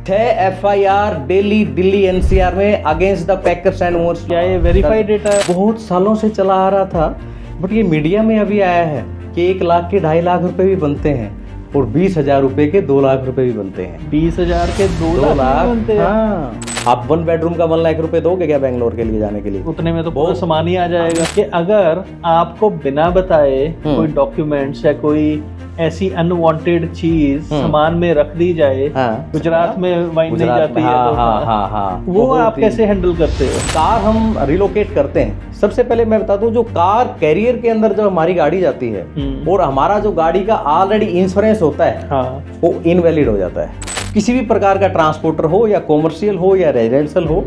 6 FIR daily Delhi NCR में against the packers and movers. क्या ये वेरीफाइड डेटा है? बहुत सालों से चला आ रहा था, बट ये मीडिया में अभी आया है कि 1 लाख के 2.5 लाख रुपए भी बनते हैं और 20,000 रुपए के 2 लाख रुपए भी बनते हैं। 20,000 के 2 लाख बनते हैं? हाँ। आप 1 बेडरूम का 1 लाख रुपए दोगे क्या बेंगलोर के लिए जाने के लिए? उतने में तो बहुत सामान ही आ जाएगा। कि अगर आपको बिना बताए कोई डॉक्यूमेंट्स या कोई ऐसी अनवांटेड चीज सामान में रख दी जाए, गुजरात में वाइन नहीं जाती है तो वो आप कैसे हैंडल करते हो? कार हम रिलोकेट करते हैं। सबसे पहले मैं बता दूं, जो कार कैरियर के अंदर जब हमारी गाड़ी जाती है और हमारा जो गाड़ी का ऑलरेडी इंश्योरेंस होता है वो इनवैलिड हो जाता है। किसी भी प्रकार का ट्रांसपोर्टर हो या कॉमर्शियल हो या रेजिडेंशियल हो,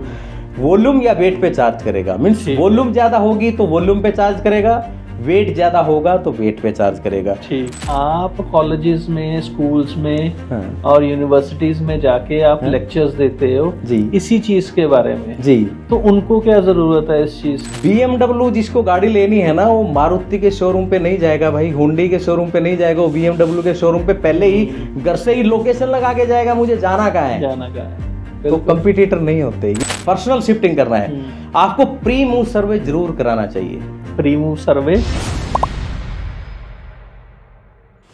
वॉल्यूम या वेट पे चार्ज करेगा। मीन्स वॉल्यूम ज्यादा होगी तो वॉल्यूम पे चार्ज करेगा, वेट ज्यादा होगा तो वेट पे चार्ज करेगा। ठीक। आप कॉलेजेस में, स्कूल्स में और यूनिवर्सिटीज में जाके आप लेक्चर्स देते हो जी इसी चीज के बारे में जी, तो उनको क्या जरूरत है इस चीज? BMW जिसको गाड़ी लेनी है ना, वो मारुति के शोरूम पे नहीं जाएगा भाई, हुंडई के शोरूम पे नहीं जाएगा, वो BMW के शोरूम पे पहले ही घर से ही लोकेशन लगा के जाएगा, मुझे जाना कहाँ है। तो कंपटीटर नहीं होते। पर्सनल शिफ्टिंग करना है आपको, प्री मूव सर्वे जरूर कराना चाहिए। Pre move survey.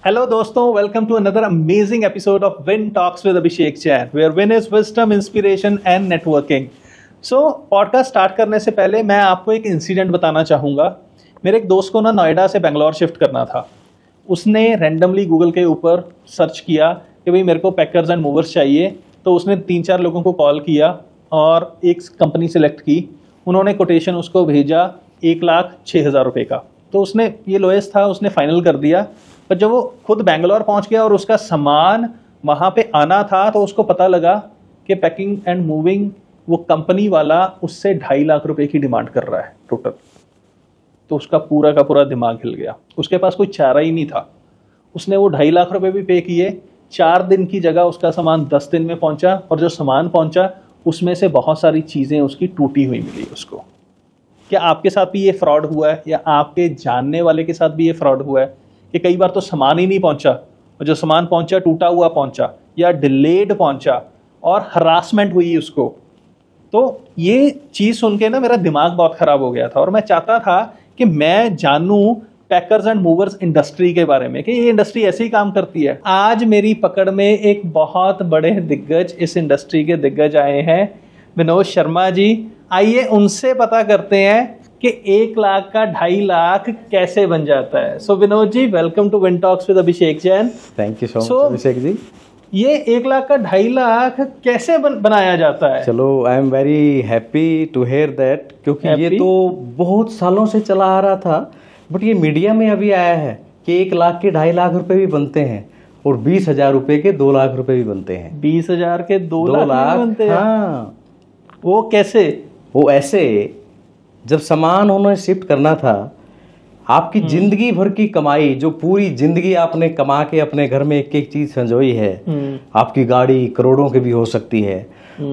हेलो दोस्तों, welcome to another amazing episode of Win talks with Abhishek Jain, where Win is wisdom, inspiration and networking. So podcast start करने से पहले मैं आपको एक इंसिडेंट बताना चाहूँगा। मेरे एक दोस्त को ना नोएडा से बेंगलोर शिफ्ट करना था। उसने रैंडमली गूगल के ऊपर सर्च किया कि भाई मेरे को पैकर्स एंड मूवर्स चाहिए, तो उसने 3-4 लोगों को कॉल किया और एक कंपनी सेलेक्ट की। उन्होंने कोटेशन उसको भेजा 1,06,000 रुपये का, तो उसने ये लोएस्ट था, उसने फाइनल कर दिया। पर जब वो खुद बेंगलोर पहुंच गया और उसका सामान वहाँ पे आना था, तो उसको पता लगा कि पैकिंग एंड मूविंग वो कंपनी वाला उससे 2.5 लाख रुपए की डिमांड कर रहा है टोटल। तो उसका पूरा का पूरा दिमाग हिल गया। उसके पास कोई चारा ही नहीं था। उसने वो 2.5 लाख रुपए भी पे किए। 4 दिन की जगह उसका सामान 10 दिन में पहुंचा, और जो सामान पहुंचा उसमें से बहुत सारी चीज़ें उसकी टूटी हुई मिली उसको। क्या आपके साथ भी ये फ्रॉड हुआ है, या आपके जानने वाले के साथ भी ये फ्रॉड हुआ है कि कई बार तो सामान ही नहीं पहुंचा, और जो सामान पहुंचा टूटा हुआ पहुंचा या डिलेड पहुंचा और हरासमेंट हुई उसको? तो ये चीज़ सुन के ना मेरा दिमाग बहुत ख़राब हो गया था, और मैं चाहता था कि मैं जानूँ पैकर्स एंड मूवर्स इंडस्ट्री के बारे में कि ये इंडस्ट्री ऐसे ही काम करती है। आज मेरी पकड़ में एक बहुत बड़े दिग्गज, इस इंडस्ट्री के दिग्गज आए हैं, विनोद शर्मा जी। आइए उनसे पता करते हैं कि 1 लाख का 2.5 लाख कैसे बन जाता है। So Vinod ji, welcome to win talks with Abhishek Jain. Thank you so much Abhishek ji. ये 1 लाख का 2.5 लाख कैसे बनाया जाता है? चलो, I am very happy to hear that, क्योंकि ये तो बहुत सालों से चला आ रहा था, बट ये मीडिया में अभी आया है कि 1 लाख के 2.5 लाख रुपए भी बनते हैं और 20,000 रुपए के 2 लाख रुपए भी बनते हैं। 20,000 के 2 लाख बनते हैं? हाँ। वो कैसे? वो ऐसे, जब सामान उन्होंने शिफ्ट करना था, आपकी जिंदगी भर की कमाई, जो पूरी जिंदगी आपने कमा के अपने घर में एक एक चीज संजोई है, आपकी गाड़ी करोड़ों की भी हो सकती है,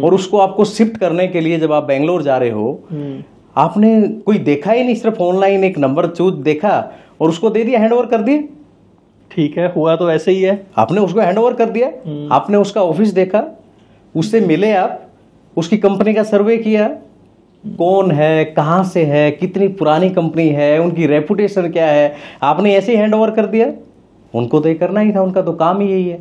और उसको आपको शिफ्ट करने के लिए जब आप बेंगलोर जा रहे हो, आपने कोई देखा ही नहीं, सिर्फ ऑनलाइन एक नंबर चूज देखा और उसको दे दिया, हैंड ओवर कर दिया। ठीक है, हुआ तो ऐसे ही है। आपने उसको हैंड ओवर कर दिया, आपने उसका ऑफिस देखा, उससे मिले आप, उसकी कंपनी का सर्वे किया, कौन है, कहाँ से है, कितनी पुरानी कंपनी है, उनकी रेपुटेशन क्या है, आपने ऐसे ही हैंड ओवर कर दिया। उनको तो ये करना ही था, उनका तो काम ही यही है।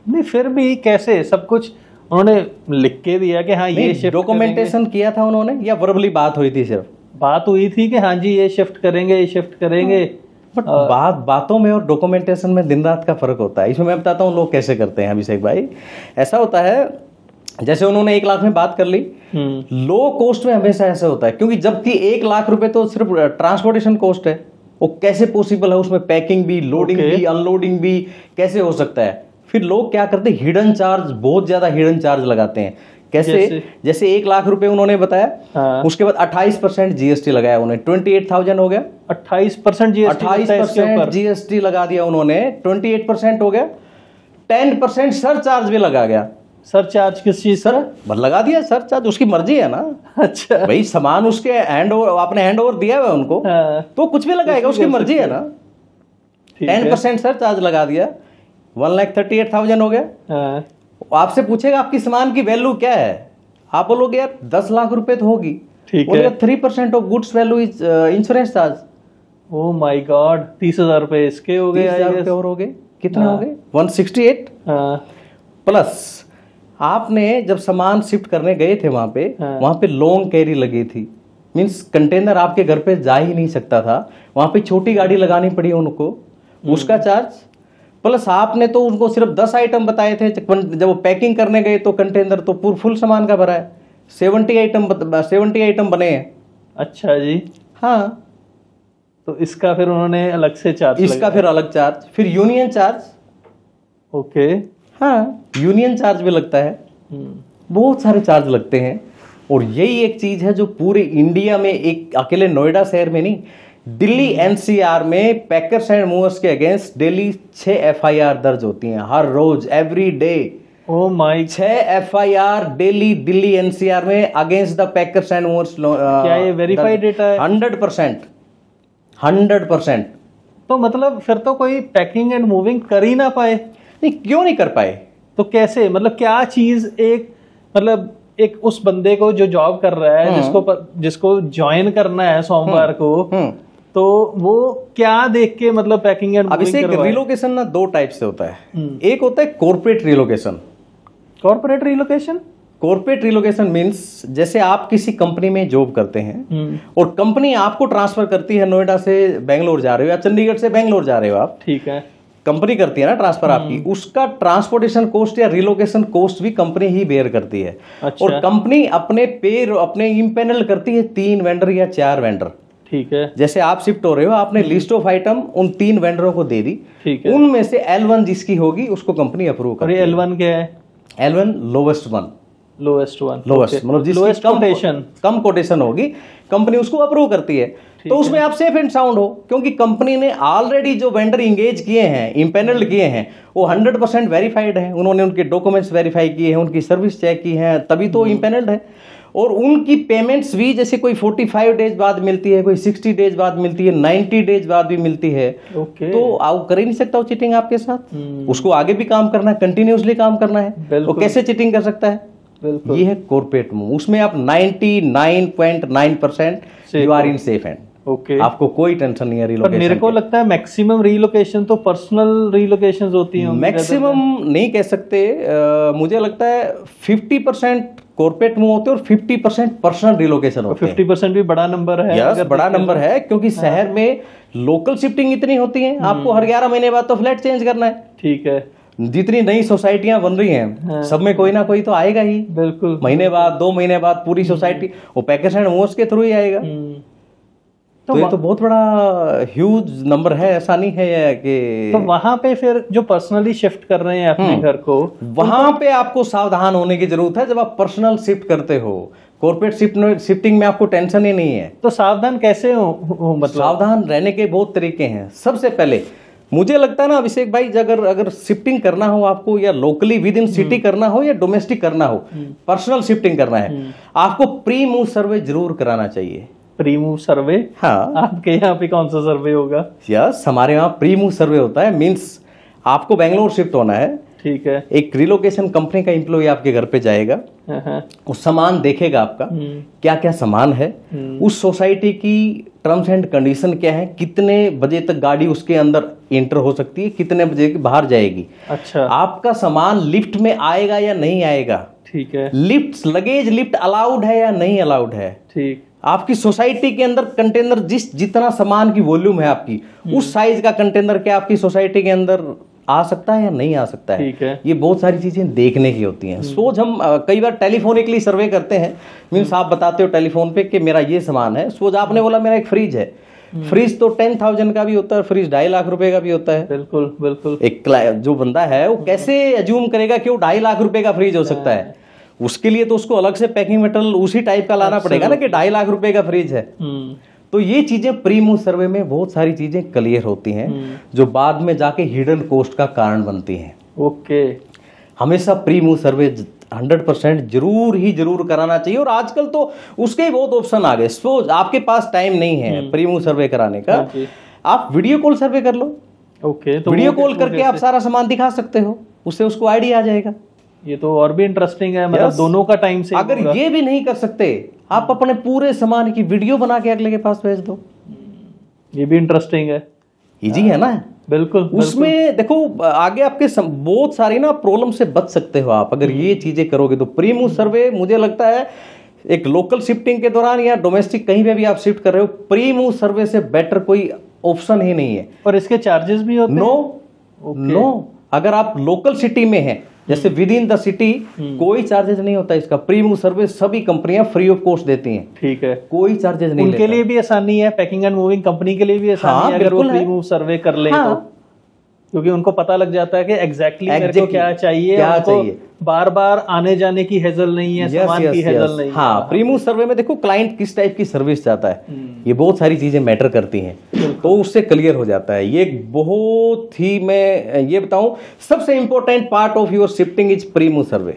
नहीं, फिर भी कैसे? सब कुछ उन्होंने लिख के दिया कि हाँ ये शिफ्ट डॉक्यूमेंटेशन किया था उन्होंने, या वर्बली बात हुई थी? सिर्फ बात हुई थी कि हाँ जी ये शिफ्ट करेंगे, ये शिफ्ट करेंगे। बट बातों में और डॉक्यूमेंटेशन में दिन रात का फर्क होता है। इसमें मैं बताता हूँ लोग कैसे करते हैं अभिषेक भाई। ऐसा होता है, जैसे उन्होंने 1 लाख में बात कर ली, लो कॉस्ट में हमेशा ऐसा होता है, क्योंकि जबकि 1 लाख रुपए तो सिर्फ ट्रांसपोर्टेशन कॉस्ट है, वो कैसे पॉसिबल है? उसमें पैकिंग भी, लोडिंग भी, अनलोडिंग भी कैसे हो सकता है? फिर लोग क्या करते हैं, हिडन चार्ज, बहुत ज्यादा हिडन चार्ज लगाते हैं। कैसे? जैसे 1 लाख रुपए उन्होंने बताया, उसके बाद 28% GST लगाया उन्होंने, 28,000 हो गया। 28% GST लगा दिया उन्होंने, 28% हो गया। 10% सरचार्ज भी लगा गया। सरचार्ज किस चीज? सर लगा दिया सरचार्ज, उसकी मर्जी है ना। अच्छा भाई, सामान उसके हैंड ओवर, आपने हैंड ओवर दिया हुआ उनको, तो कुछ भी लगाएगा, उसकी मर्जी है ना। 10% सरचार्ज लगा दिया, 1,38,000 हो गया। आपसे पूछेगा आपकी सामान की वैल्यू क्या है, आप बोलोगे यार 10 लाख रुपए तो होगी, ठीक है। 3% of goods value is insurance charge. Oh my God, 30,000 रुपए इसके हो गए, 30,000 रुपए और हो गए, कितने हो गए 168। प्लस आपने जब सामान शिफ्ट करने गए थे वहां पे लॉन्ग कैरी लगी थी, मींस कंटेनर आपके घर पे जा ही नहीं सकता था, वहां पे छोटी गाड़ी लगानी पड़ी उनको, उसका चार्ज। प्लस आपने तो उनको सिर्फ 10 आइटम बताए थे, जब वो पैकिंग करने गए तो कंटेनर तो पूरा फुल सामान का भरा है, 70 आइटम बने हैं। अच्छा जी। हाँ, तो इसका फिर उन्होंने अलग से चार्ज, इसका फिर अलग चार्ज, फिर यूनियन चार्ज। ओके। हाँ, यूनियन चार्ज भी लगता है, बहुत सारे चार्ज लगते हैं। और यही एक चीज है जो पूरे इंडिया में, एक अकेले नोएडा शहर में नहीं, दिल्ली एनसीआर में पैकर्स एंड मूवर्स के अगेंस्ट डेली 6 FIR दर्ज होती हैं हर रोज, every day. Oh my, 6 FIR daily Delhi NCR में against the packers and movers. क्या ये वेरीफाइड डेटा है? 100%। तो मतलब फिर तो कोई पैकिंग एंड मूविंग कर ही ना पाए। नहीं, क्यों नहीं कर पाए? तो कैसे, मतलब क्या चीज एक, मतलब एक उस बंदे को जो जॉब कर रहा है, जिसको ज्वाइन करना है सोमवार को, तो वो क्या देख के मतलब पैकिंग एंड अब इसे रिलोकेशन ना 2 टाइप से होता है। एक होता है corporate relocation. Corporate relocation, corporate relocation means जैसे आप किसी कंपनी में जॉब करते हैं और कंपनी आपको ट्रांसफर करती है, नोएडा से बेंगलोर जा रहे हो या चंडीगढ़ से बेंगलोर जा रहे हो आप, ठीक है, कंपनी करती है ना ट्रांसफर आपकी, उसका ट्रांसपोर्टेशन कॉस्ट या रिलोकेशन कॉस्ट भी कंपनी ही बेयर करती है। अच्छा। और कंपनी अपने इम्पेनल करती है 3 वेंडर या 4 वेंडर, ठीक है। जैसे आप शिफ्ट हो रहे हो, आपने लिस्ट ऑफ आइटम उन 3 वेंडरों को दे दी, ठीक है, उनमें से L1 जिसकी होगी उसको कंपनी अप्रूव करती है। L1 क्या है? L1 लोवेस्ट वन, मतलब जिसकी कम कोटेशन होगी कंपनी उसको अप्रूव करती है। तो उसमें आप सेफ एंड साउंड हो, क्योंकि कंपनी ने ऑलरेडी जो वेंडर इंगेज किए हैं, इम्पेनल्ड किए हैं, वो 100% वेरीफाइड है, उन्होंने उनके डॉक्यूमेंट्स वेरीफाई किए हैं, उनकी सर्विस चेक की है, तभी तो इम्पेनल्ड है। और उनकी पेमेंट्स भी जैसे कोई 45 डेज बाद मिलती है, कोई 60 डेज बाद मिलती है, 90 डेज बाद भी मिलती है। तो आप कर ही नहीं सकता वो चीटिंग आपके साथ, उसको आगे भी काम करना है, कंटिन्यूसली काम करना है, वो कैसे चीटिंग कर सकता है? ये है कॉर्पोरेट मूव, उसमें आप 99.9% you are in safe hand. Okay, आपको कोई टेंशन नहीं है रिलोकेशन। मेरे को लगता है मैक्सिमम रिलोकेशन तो पर्सनल रिलोकेशंस होती हैं। मैक्सिमम नहीं कह सकते, मुझे लगता है 50% कॉर्पोरेट मूव होते हैं और 50% पर्सनल रिलोकेशन होते हैं। 50% भी बड़ा नंबर है। यस, बड़ा नंबर है, क्योंकि शहर में लोकल शिफ्टिंग इतनी होती है, आपको हर 11 महीने बाद तो फ्लैट चेंज करना है, ठीक है। जितनी नई सोसाइटियां बन रही हैं, सब में कोई ना कोई तो आएगा ही, बिल्कुल, महीने बाद 2 महीने बाद पूरी सोसाइटी वो पैकेज एंड मूव्स के थ्रू ही आएगा। तो ये तो बहुत बड़ा ह्यूज नंबर है, ऐसा नहीं है कि। तो वहां पे फिर जो पर्सनली शिफ्ट कर रहे हैं अपने घर को, वहां पे आपको सावधान होने की जरूरत है। जब आप पर्सनल शिफ्ट करते हो, कॉर्पोरेट शिफ्टिंग में आपको टेंशन ही नहीं है। तो सावधान कैसे हो? मतलब सावधान रहने के बहुत तरीके हैं। सबसे पहले मुझे लगता है ना अभिषेक भाई, अगर शिफ्टिंग करना हो आपको, या लोकली विद इन सिटी करना हो या डोमेस्टिक करना हो, पर्सनल शिफ्टिंग करना है, आपको प्री मूव सर्वे जरूर कराना चाहिए। प्री मूव सर्वे? हाँ। आपके यहाँ पे कौन सा सर्वे होगा? यस, हमारे यहाँ प्री मूव सर्वे होता है। मींस आपको बेंगलोर शिफ्ट होना है, ठीक है, एक रिलोकेशन कंपनी का एम्प्लॉय आपके घर पे जाएगा, उस सामान देखेगा आपका क्या क्या सामान है, उस सोसाइटी की टर्म्स एंड कंडीशन क्या है, कितने बजे तक गाड़ी उसके अंदर एंटर हो सकती है, कितने बजे बाहर जाएगी। अच्छा, आपका सामान लिफ्ट में आएगा या नहीं आएगा, ठीक है, लगेज लिफ्ट अलाउड है या नहीं अलाउड है, ठीक, आपकी सोसाइटी के अंदर कंटेनर जितना सामान की वॉल्यूम है आपकी, उस साइज का कंटेनर क्या आपकी सोसाइटी के अंदर आ सकता है या नहीं आ सकता है, ठीक है। ये बहुत सारी चीजें देखने की होती हैं। सपोज हम कई बार टेलीफोनिकली सर्वे करते हैं, मीन्स आप बताते हो टेलीफोन पे कि मेरा ये सामान है। सपोज आपने बोला मेरा एक फ्रिज है, फ्रिज तो 10,000 का भी होता है, फ्रिज 2.5 लाख रुपए का भी होता है। बिल्कुल बिल्कुल। एक जो बंदा है वो कैसे अज्यूम करेगा कि वो 2.5 लाख रुपए का फ्रिज हो सकता है? उसके लिए तो उसको अलग से पैकिंग मेटेरियल उसी टाइप का लाना पड़ेगा ना कि 2.5 लाख रुपए का फ्रिज है। तो ये चीजें प्री मूव सर्वे में बहुत सारी चीजें क्लियर होती हैं, जो बाद में जाके हिडन कॉस्ट का कारण बनती हैं। ओके, हमेशा प्री मूव सर्वे 100% जरूर कराना चाहिए। और आजकल तो उसके ही बहुत ऑप्शन आ गए। सपोज आपके पास टाइम नहीं है प्री मूव सर्वे कराने का, आप वीडियो कॉल सर्वे कर लो। ओके, तो वीडियो कॉल करके आप सारा सामान दिखा सकते हो, उससे उसको आइडिया आ जाएगा। ये तो और भी इंटरेस्टिंग है, मतलब दोनों का टाइम से। अगर ये भी नहीं कर सकते, आप अपने पूरे सामान की वीडियो बना के अगले के पास भेज दो, ये भी इंटरेस्टिंग है, इजी है ना। बिल्कुल। उसमें देखो आगे आपके बहुत सारी ना प्रॉब्लम से बच सकते हो आप अगर ये चीजें करोगे तो। प्री मूव सर्वे मुझे लगता है एक लोकल शिफ्टिंग के दौरान या डोमेस्टिक कहीं पे भी आप शिफ्ट कर रहे हो, प्री मूव सर्वे से बेटर कोई ऑप्शन ही नहीं है। और इसके चार्जेस भी होते हैं? नो, अगर आप लोकल सिटी में हैं, जैसे विद इन द सिटी, कोई चार्जेस नहीं होता इसका। प्री मूव सर्विस सभी कंपनियां फ्री ऑफ कॉस्ट देती हैं। ठीक है, कोई चार्जेस नहीं। उनके लिए भी आसानी है, पैकिंग एंड मूविंग कंपनी के लिए भी आसानी है अगर वो प्री मूव सर्वे कर ले तो, क्योंकि उनको पता लग जाता है कि एग्जैक्टली मेरे को क्या चाहिए, बार बार आने जाने की हेजल नहीं है, सामान की हेजल नहीं है। हाँ, प्री मूव सर्वे में देखो क्लाइंट किस टाइप की सर्विस चाहता है, ये बहुत सारी चीजें मैटर करती हैं, तो उससे क्लियर हो जाता है। ये बहुत ही, मैं ये बताऊं, सबसे important part of your shifting is pre move survey.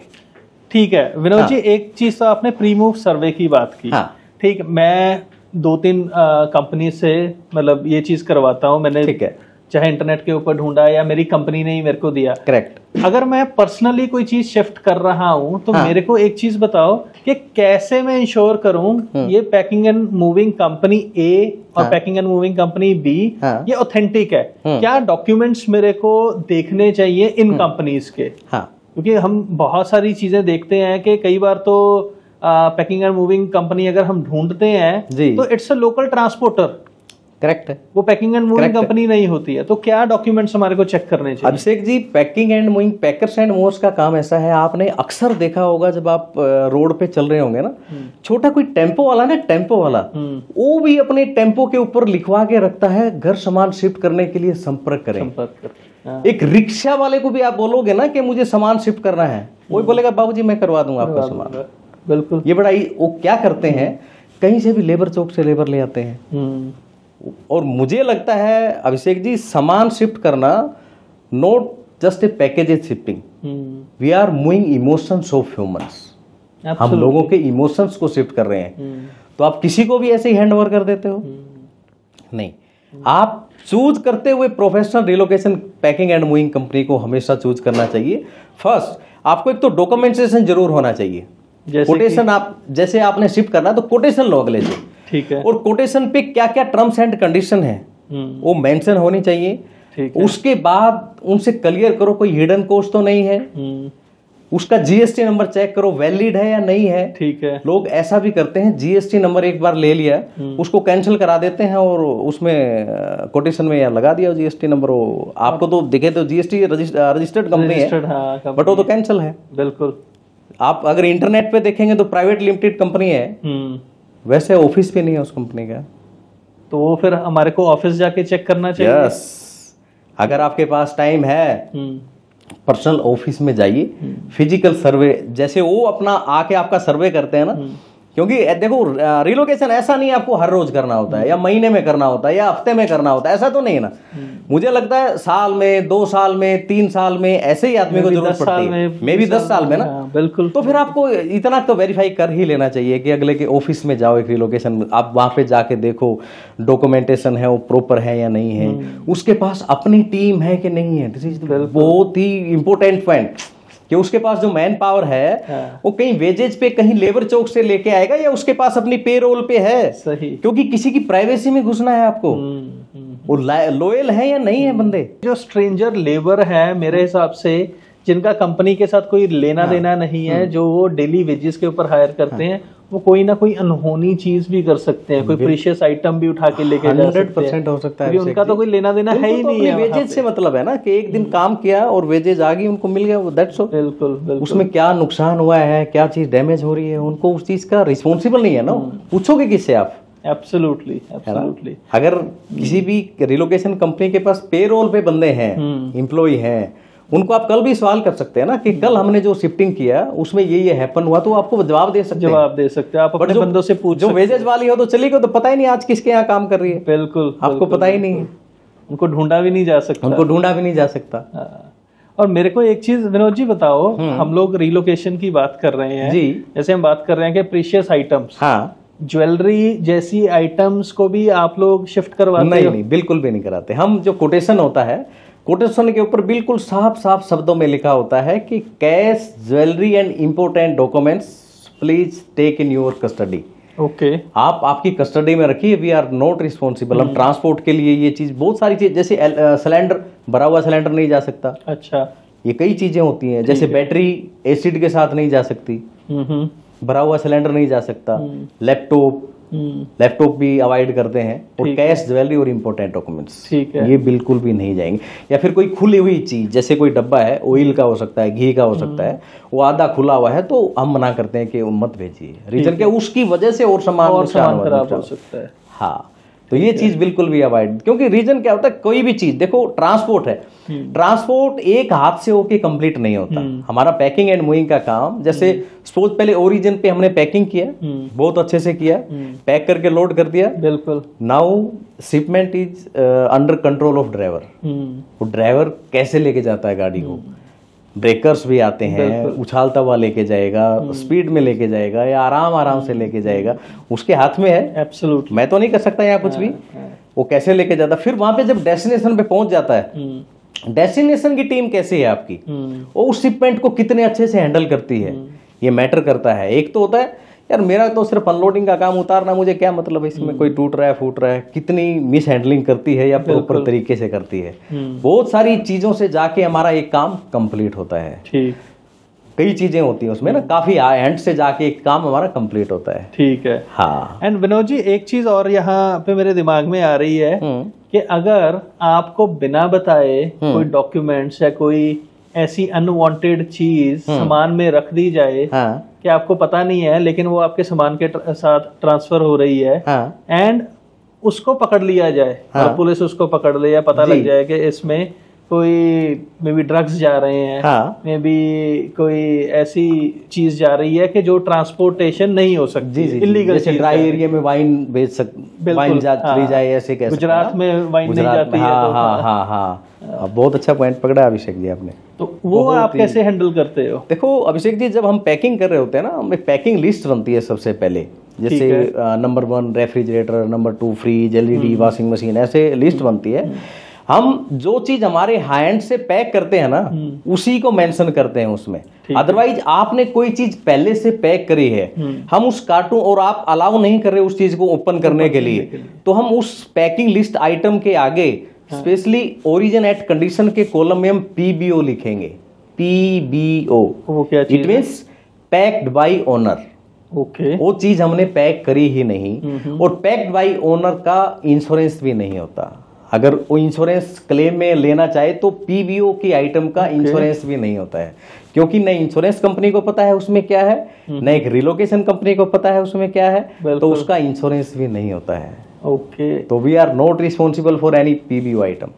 ठीक है विनोद जी, एक चीज तो आपने प्री मूव सर्वे की बात की। ठीक, मैं 2-3 कंपनी से मतलब ये चीज करवाता हूँ मैंने, ठीक है, चाहे इंटरनेट के ऊपर ढूंढा या मेरी कंपनी ने ही मेरे को दिया। करेक्ट। अगर मैं पर्सनली कोई चीज शिफ्ट कर रहा हूं तो मेरे को एक चीज बताओ कि कैसे मैं इंश्योर करूं ये packing and moving company A और packing and moving company B ये ऑथेंटिक है। क्या डॉक्यूमेंट्स मेरे को देखने चाहिए इन कंपनीज के? क्योंकि हम बहुत सारी चीजें देखते हैं कि कई बार तो पैकिंग एंड मूविंग कंपनी अगर हम ढूंढते हैं तो it's a local transporter. Correct है, वो पैकिंग एंड मूविंग कंपनी नहीं होती है। तो क्या डॉक्यूमेंट्स हमारे को चेक करने चाहिए? Abhishek ji, packing and moving, packers and movers का काम ऐसा है, आपने अक्सर देखा होगा जब आप रोड पे चल रहे होंगे ना, छोटा कोई टेम्पो वाला ना, टेम्पो वाला वो भी अपने टेम्पो के ऊपर लिखवा के रखता है, घर सामान शिफ्ट करने के लिए संपर्क करें। एक रिक्शा वाले को भी आप बोलोगे ना कि मुझे सामान शिफ्ट करना है, वो बोलेगा बाबूजी मैं करवा दूंगा आपका सामान। बिल्कुल। ये बड़ा वो क्या करते हैं, कहीं से भी लेबर चौक से लेबर ले आते हैं। और मुझे लगता है अभिषेक जी, सामान शिफ्ट करना not just a package shifting, we are moving emotions of humans. हम लोगों के इमोशंस को शिफ्ट कर रहे हैं। तो आप किसी को भी ऐसे ही हैंड ओवर कर देते हो? नहीं, आप चूज करते हुए professional relocation packing and moving company को हमेशा चूज करना चाहिए। फर्स्ट, आपको एक तो डॉक्यूमेंटेशन जरूर होना चाहिए। कोटेशन, आप जैसे आपने शिफ्ट करना तो कोटेशन लो अगले से, ठीक है, और कोटेशन पे क्या क्या टर्म्स एंड कंडीशन है वो मेंशन होनी चाहिए। ठीक है। उसके बाद उनसे क्लियर करो कोई हिडन कॉस्ट तो नहीं है, उसका जीएसटी नंबर चेक करो वैलिड है या नहीं है। ठीक है। लोग ऐसा भी करते हैं, जीएसटी नंबर एक बार ले लिया उसको कैंसिल करा देते हैं और उसमें कोटेशन में लगा दिया जीएसटी नंबर, वो आपको तो दिखे तो जीएसटी रजिस्टर्ड कंपनी है, बट वो तो कैंसिल है। बिल्कुल। आप अगर इंटरनेट पे देखेंगे तो प्राइवेट लिमिटेड कंपनी है, वैसे ऑफिस पे नहीं है उस कंपनी का, तो वो फिर हमारे को ऑफिस जाके चेक करना चाहिए। यस, अगर आपके पास टाइम है पर्सनल ऑफिस में जाइए, फिजिकल सर्वे, जैसे वो अपना आके आपका सर्वे करते हैं ना, क्योंकि देखो रिलोकेशन ऐसा नहीं आपको हर रोज करना होता है या महीने में करना होता है या हफ्ते में करना होता है, ऐसा तो नहीं है ना। मुझे लगता है साल में, 2 साल में, 3 साल में ऐसे ही आदमी को जरूरत पड़ती है, मे भी 10 साल में ना। बिल्कुल। तो फिर आपको इतना तो वेरीफाई कर ही लेना चाहिए कि अगले के ऑफिस में जाओ, एक रिलोकेशन आप वहां पे जाके देखो डॉक्यूमेंटेशन है वो प्रॉपर है या नहीं है, उसके पास अपनी टीम है कि नहीं है। दिस इज बहुत ही इंपॉर्टेंट पॉइंट कि उसके पास जो मैन पावर है वो कहीं वेजेज पे, कहीं लेबर चौक से लेके आएगा या उसके पास अपनी पेरोल पे है। सही। क्योंकि किसी की प्राइवेसी में घुसना है आपको, वो लॉयल है या नहीं है बंदे। जो स्ट्रेंजर लेबर है मेरे हिसाब से, जिनका कंपनी के साथ कोई लेना देना नहीं है, जो वो डेली वेजेस के ऊपर हायर करते हैं, वो कोई ना कोई अनहोनी चीज भी कर सकते हैं, कोई प्रीशियस आइटम भी उठा के लेके जा सकते हैं। 100% हो सकता है, उनका तो कोई लेना देना है ही नहीं है। वेजेज से मतलब है ना कि एक दिन काम किया और वेजेज आ गई, उनको मिल गया, दैट्स ऑल। बिल्कुल। उसमें क्या नुकसान हुआ है, क्या चीज डैमेज हो रही है, उनको उस चीज का रिस्पॉन्सिबल नहीं है ना। पूछोगे किससे आप? एब्सोल्युटली। अगर किसी भी रिलोकेशन कंपनी के पास पेरोल पे बंदे हैं, एम्प्लॉय हैं, उनको आप कल भी सवाल कर सकते हैं ना कि कल हमने जो शिफ्टिंग किया उसमें ये हैपन हुआ, तो आपको जवाब दे सकते हैं। आप अपने बंदों से पूछ। जो वेजेज वाली हो तो चली गई, तो पता ही नहीं आज किसके यहाँ काम कर रही है। बिल्कुल। आपको पता ही नहीं है, उनको ढूंढा भी नहीं जा सकता। और मेरे को एक चीज विनोद जी बताओ, हम लोग रिलोकेशन की बात कर रहे हैं जी, जैसे हम बात कर रहे हैं कि प्रीशियस आइटम्स, हाँ, ज्वेलरी जैसी आइटम्स को भी आप लोग शिफ्ट करवाते हो? नहीं, बिल्कुल भी नहीं कराते। हम जो कोटेशन होता है कोटेशन के ऊपर बिल्कुल साफ साफ शब्दों में लिखा होता है कि cash, jewellery and important documents please take in your custody. Okay, आप आपकी कस्टडी में रखिए, वी आर नॉट रिस्पॉन्सिबल। हम ट्रांसपोर्ट के लिए ये चीज, बहुत सारी चीज, जैसे सिलेंडर, भरा हुआ सिलेंडर नहीं जा सकता। अच्छा, ये कई चीजें होती हैं, जैसे बैटरी एसिड के साथ नहीं जा सकती, भरा हुआ सिलेंडर नहीं जा सकता, लैपटॉप भी अवॉइड करते हैं, और कैश, ज्वेलरी और इंपोर्टेंट डॉक्यूमेंट्स, ठीक है, ये बिल्कुल भी नहीं जाएंगे। या फिर कोई खुली हुई चीज, जैसे कोई डब्बा है, ऑयल का हो सकता है, घी का हो सकता है, वो आधा खुला हुआ है, तो हम मना करते हैं कि वो मत भेजिए। रीजन क्या, उसकी वजह से और सामान खराब हो सकता है। हाँ, तो ये चीज बिल्कुल भी अवॉइड, क्योंकि रीजन क्या होता है, कोई भी चीज देखो, ट्रांसपोर्ट है, ट्रांसपोर्ट एक हाथ से होके कंप्लीट नहीं होता। हमारा पैकिंग एंड मूविंग का काम, जैसे सपोज पहले ओरिजिन पे हमने पैकिंग किया, बहुत अच्छे से किया, पैक करके लोड कर दिया, बिल्कुल। Now shipment is under control of driver. वो ड्राइवर कैसे लेके जाता है गाड़ी को, ब्रेकर्स भी आते हैं, उछालता हुआ लेके जाएगा, स्पीड में लेके जाएगा, या आराम से लेके जाएगा, उसके हाथ में है। एब्सोल्युटली, मैं तो नहीं कर सकता यहाँ कुछ भी। वो कैसे लेके जाता, फिर वहां पे जब डेस्टिनेशन पे पहुंच जाता है, डेस्टिनेशन की टीम कैसी है आपकी, वो उस शिपमेंट को कितने अच्छे से हैंडल करती है, ये मैटर करता है। एक तो होता है यार, मेरा तो सिर्फ अनलोडिंग का काम, उतारना मुझे क्या मतलब है इसमें, कोई टूट रहा है, फूट रहा है, कितनी मिस हैंडलिंग करती है या प्रॉपर तरीके से करती है। बहुत सारी चीजों से जाके हमारा एक काम कंप्लीट होता है। ठीक, कई चीजें होती हैं उसमें ना, काफी एंड से जाके एक काम हमारा कंप्लीट होता है। ठीक है, हाँ। एंड विनोद जी, एक चीज और यहाँ पे मेरे दिमाग में आ रही है कि अगर आपको बिना बताए कोई डॉक्यूमेंट्स या कोई ऐसी अनवांटेड चीज सामान में रख दी जाए, हाँ, कि आपको पता नहीं है, लेकिन वो आपके सामान के साथ ट्रांसफर हो रही है, हाँ, एंड उसको पकड़ लिया जाए, हाँ, और पुलिस उसको पकड़ ले, या पता लग जाए कि इसमें कोई मे बी ड्रग्स जा रहे हैं, हाँ, मे बी कोई ऐसी चीज जा रही है कि जो ट्रांसपोर्टेशन नहीं हो सकती, इलीगल, जैसे ड्राई एरिया में वाइन बेच सकते, वाइन चली जाए, ऐसे कैसे, गुजरात में वाइन नहीं जाती है, हाँ, बहुत अच्छा पॉइंट पकड़ा अभिषेक जी आपने। तो वो आप कैसे हैंडल करते हो? देखो अभिषेक जी, जब हम पैकिंग कर रहे होते हैं ना, हमें पैकिंग लिस्ट बनती है सबसे पहले, जैसे number 1 refrigerator, number 2 fridge, LED, washing machine, ऐसे लिस्ट बनती है। हम जो चीज हमारे हैंड से पैक करते हैं ना, उसी को मेंशन करते हैं उसमें। अदरवाइज आपने कोई चीज पहले से पैक करी है, हम उस कार्टून, और आप अलाउ नहीं कर रहे उस चीज को ओपन करने के लिए, तो हम उस पैकिंग लिस्ट आइटम के आगे स्पेशली ओरिजिन एट कंडीशन के कॉलम में हम PBO लिखेंगे। PBO, वो क्या चीज? It means packed bye owner. Okay, वो चीज हमने पैक करी ही नहीं, और पैक्ड बाय ओनर का इंश्योरेंस भी नहीं होता। अगर वो इंश्योरेंस क्लेम में लेना चाहे तो PBO की आइटम का इंश्योरेंस भी नहीं होता है, क्योंकि न इंश्योरेंस कंपनी को पता है उसमें क्या है, न एक रिलोकेशन कंपनी को पता है उसमें क्या है, तो उसका इंश्योरेंस भी नहीं होता है। ओके, तो we are not responsible for any PBO item.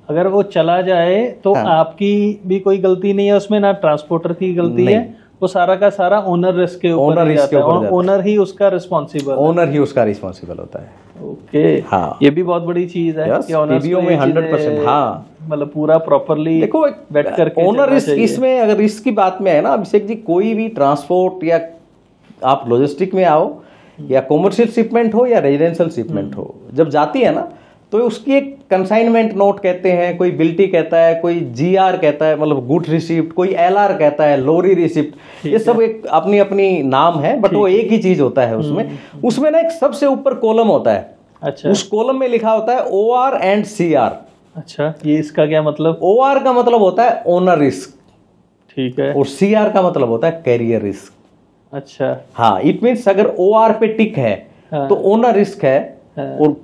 अगर वो चला जाए तो हाँ, आपकी भी कोई गलती नहीं है उसमें, ना ट्रांसपोर्टर की गलती है, वो सारा का सारा ओनर रिस्क के ऊपर जाता है, और ओनर ही उसका रिस्पॉन्सिबल, ओनर ही उसका रिस्पॉन्सिबल होता है। ओके, हाँ, ये भी बहुत बड़ी चीज है कि PBO में 100%, हाँ, मतलब पूरा प्रॉपरली देखो बैठ करके ओनर रिस्क। इसमें अगर रिस्क की बात में है ना अभिषेक जी, कोई भी ट्रांसपोर्ट या आप लॉजिस्टिक में आओ, या कॉमर्शियल शिपमेंट हो या रेजिडेंशियल शिपमेंट हो, जब जाती है ना, तो उसकी एक कंसाइनमेंट नोट कहते हैं, कोई बिल्टी कहता है, कोई GR कहता है, मतलब गुड रिसिप्ट, कोई LR कहता है, लोरी रिसिप्ट, ये सब एक अपनी अपनी नाम है, बट वो एक ही चीज होता है उसमें। उसमें ना एक सबसे ऊपर कॉलम होता है, अच्छा, उस कॉलम में लिखा होता है OR एंड CR। अच्छा, ये इसका क्या मतलब? OR का मतलब होता है ओनर रिस्क, ठीक है, और CR का मतलब होता है कैरियर रिस्क। अच्छा, हाँ, इट मीन्स अगर OR पे टिक है, हाँ, तो ओनर रिस्क है, हाँ, और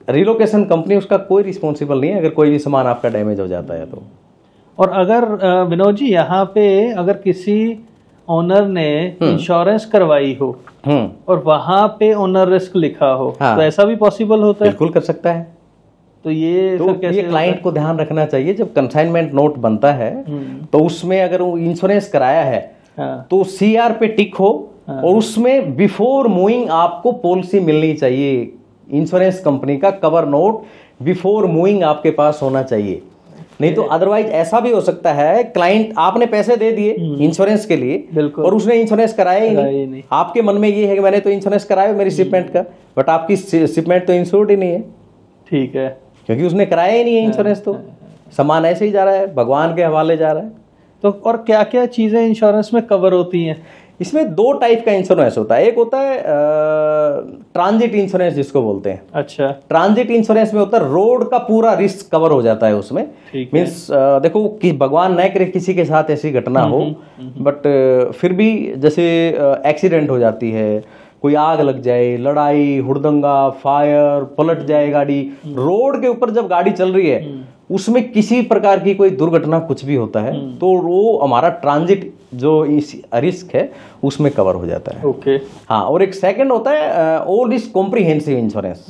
रिलोकेशन कंपनी उसका कोई रिस्पॉन्सिबल नहीं है अगर कोई भी सामान आपका डैमेज हो जाता है तो। और अगर विनोद जी, यहाँ पे अगर किसी ओनर ने इंश्योरेंस करवाई हो और वहां पे ओनर रिस्क लिखा हो, हाँ, तो ऐसा भी पॉसिबल होता है? बिल्कुल कर सकता है। तो ये कैसे क्लाइंट को ध्यान रखना चाहिए, जब कंसाइनमेंट नोट बनता है तो उसमें अगर वो इंश्योरेंस कराया है, हाँ, तो CR पे टिक हो, हाँ, और उसमें बिफोर मूविंग आपको पॉलिसी मिलनी चाहिए, इंश्योरेंस कंपनी का कवर नोट बिफोर मूविंग आपके पास होना चाहिए। नहीं तो अदरवाइज ऐसा भी हो सकता है, क्लाइंट आपने पैसे दे दिए इंश्योरेंस के लिए, और उसने इंश्योरेंस कराया ही नहीं। आपके मन में ये है कि मैंने तो इंश्योरेंस कराया मेरी शिपमेंट का, बट आपकी शिपमेंट तो इंश्योर्ड ही नहीं है। ठीक है, क्योंकि उसने कराया ही नहीं है इंश्योरेंस। तो सामान ऐसे ही जा रहा है, भगवान के हवाले जा रहा है। तो और क्या क्या चीजें इंश्योरेंस में कवर होती हैं? इसमें 2 टाइप का इंश्योरेंस होता है। एक होता है ट्रांजिट इंश्योरेंस जिसको बोलते हैं। अच्छा। ट्रांजिट इंश्योरेंस में होता है रोड का पूरा रिस्क कवर हो जाता है उसमें। मीन्स देखो कि भगवान न करे किसी के साथ ऐसी घटना हो, बट फिर भी जैसे एक्सीडेंट हो जाती है, कोई आग लग जाए, लड़ाई हुड़दंगा, फायर, पलट जाए गाड़ी, रोड के ऊपर जब गाड़ी चल रही है उसमें किसी प्रकार की कोई दुर्घटना कुछ भी होता है तो वो हमारा ट्रांजिट जो इस रिस्क है उसमें कवर हो जाता है। ओके। हाँ, और एक सेकंड होता है ऑल रिस्क कॉम्प्रिहेंसिव इंश्योरेंस,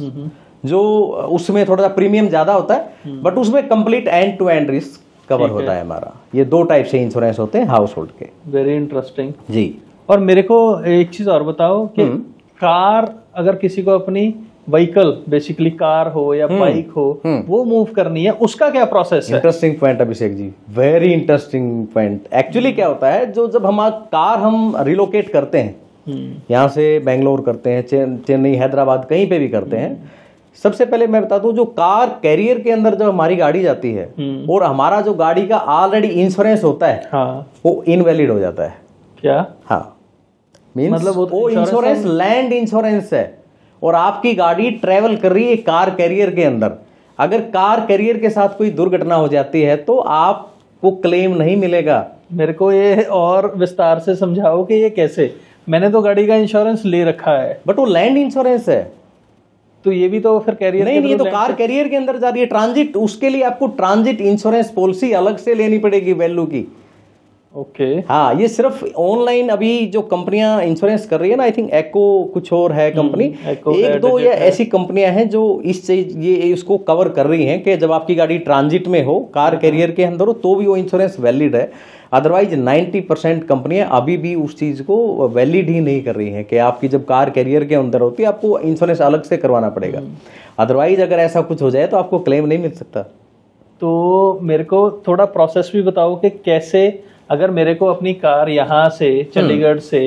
जो उसमें थोड़ा सा प्रीमियम ज्यादा होता है बट उसमें complete end to end risk cover होता है हमारा। ये 2 टाइप से इंश्योरेंस होते हैं हाउस होल्ड के। वेरी इंटरेस्टिंग जी। और मेरे को एक चीज और बताओ कि कार अगर किसी को अपनी व्हीकल बेसिकली कार हो या बाइक हो वो मूव करनी है, उसका क्या प्रोसेस है? Interesting point Abhishek ji, very interesting point. Actually क्या होता है, जो जब हम कार हम रिलोकेट करते हैं, यहाँ से बेंगलोर करते हैं, चेन्नई, हैदराबाद, कहीं पे भी करते हैं, सबसे पहले मैं बता दूं जो कार कैरियर के अंदर जब हमारी गाड़ी जाती है और हमारा जो गाड़ी का ऑलरेडी इंश्योरेंस होता है, हाँ, वो इनवैलिड हो जाता है। क्या? हाँ, मींस मतलब वो इंश्योरेंस लैंड इंश्योरेंस है और आपकी गाड़ी ट्रेवल कर रही है कार कैरियर के अंदर। अगर कार कैरियर के साथ कोई दुर्घटना हो जाती है तो आपको क्लेम नहीं मिलेगा। मेरे को ये और विस्तार से समझाओ कि ये कैसे? मैंने तो गाड़ी का इंश्योरेंस ले रखा है बट वो लैंड इंश्योरेंस है, तो ये भी तो फिर कैरियर नहीं, ये तो कार कैरियर के अंदर जा रही है। ट्रांजिट, उसके लिए आपको ट्रांजिट इंश्योरेंस पॉलिसी अलग से लेनी पड़ेगी वैल्यू की। ओके। हाँ, ये सिर्फ ऑनलाइन अभी जो कंपनियां इंश्योरेंस कर रही है ना, आई थिंक एको कुछ और है कंपनी, 1-2 या ऐसी कंपनियां हैं जो इस चीज ये इसको कवर कर रही हैं कि जब आपकी गाड़ी ट्रांजिट में हो, कार कैरियर के अंदर हो, तो भी वो इंश्योरेंस वैलिड है। अदरवाइज 90% कंपनियां अभी भी उस चीज को वैलिड ही नहीं कर रही हैं कि आपकी जब कार कैरियर के अंदर होती है आपको इंश्योरेंस अलग से करवाना पड़ेगा। अदरवाइज अगर ऐसा कुछ हो जाए तो आपको क्लेम नहीं मिल सकता। तो मेरे को थोड़ा प्रोसेस भी बताओ कि कैसे, अगर मेरे को अपनी कार यहाँ से चंडीगढ़ से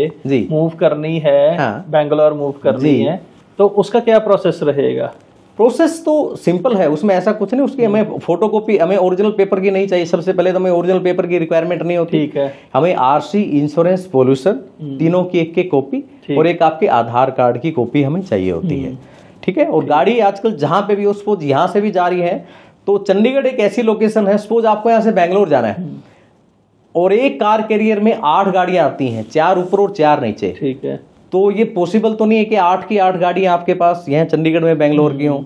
मूव करनी है, हाँ, बेंगलोर मूव करनी है, तो उसका क्या प्रोसेस रहेगा? प्रोसेस तो सिंपल है, उसमें ऐसा कुछ नहीं। उसकी हमें फोटोकॉपी, हमें ओरिजिनल पेपर की नहीं चाहिए। सबसे पहले तो हमें ओरिजिनल पेपर की रिक्वायरमेंट नहीं होती। ठीक है। हमें आरसी, इंश्योरेंस, पॉल्यूशन, तीनों की एक कॉपी और एक आपके आधार कार्ड की कॉपी हमें चाहिए होती है। ठीक है। और गाड़ी आजकल जहां पे भी हो, सपोज यहाँ से भी जा रही है तो चंडीगढ़ एक ऐसी लोकेशन है, सपोज आपको यहाँ से बेंगलोर जाना है और एक कार कैरियर में 8 गाड़ियां आती हैं, 4 ऊपर और 4 नीचे। ठीक है। तो ये पॉसिबल तो नहीं है कि 8 की 8 गाड़ियां आपके पास यहाँ चंडीगढ़ में बेंगलोर की हों।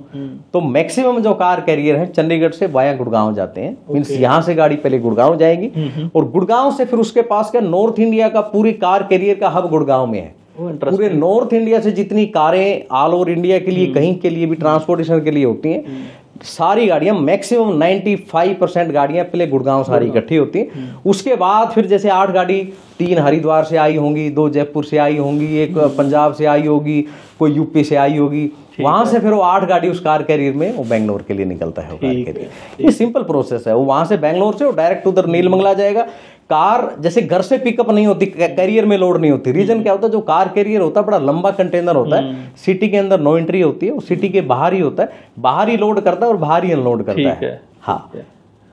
तो मैक्सिमम जो कार कैरियर है चंडीगढ़ से वाया गुड़गांव जाते हैं। मींस यहाँ से गाड़ी पहले गुड़गांव जाएगी और गुड़गांव से फिर उसके पास का नॉर्थ इंडिया का पूरी कार कैरियर का हब गुड़गांव में है। पूरे नॉर्थ इंडिया से जितनी कारें ऑल ओवर इंडिया के लिए कहीं के लिए भी ट्रांसपोर्टेशन के लिए होती हैं, सारी गाड़ियां मैक्सिमम 95% गाड़ियां पहले गुड़गांव सारी इकट्ठी होती हैं। उसके बाद फिर जैसे 8 गाड़ी, 3 हरिद्वार से आई होंगी, 2 जयपुर से आई होंगी, एक पंजाब से आई होगी, कोई यूपी से आई होगी, वहां से फिर वो 8 गाड़ी उस कार कैरियर में वो बेंगलोर के लिए निकलता है। वो कार कैरियर, ये सिंपल प्रोसेस है। वो वहां से बेंगलोर से वो डायरेक्ट उधर नीलमंगला जाएगा। कार जैसे घर से पिकअप नहीं होती, कैरियर में लोड नहीं होती। रीजन क्या होता है, जो कार कैरियर होता है बड़ा लंबा कंटेनर होता है, सिटी के अंदर नो एंट्री होती है, वो सिटी के बाहर ही होता है, बाहर ही लोड करता है और बाहर ही अनलोड करता है। हाँ।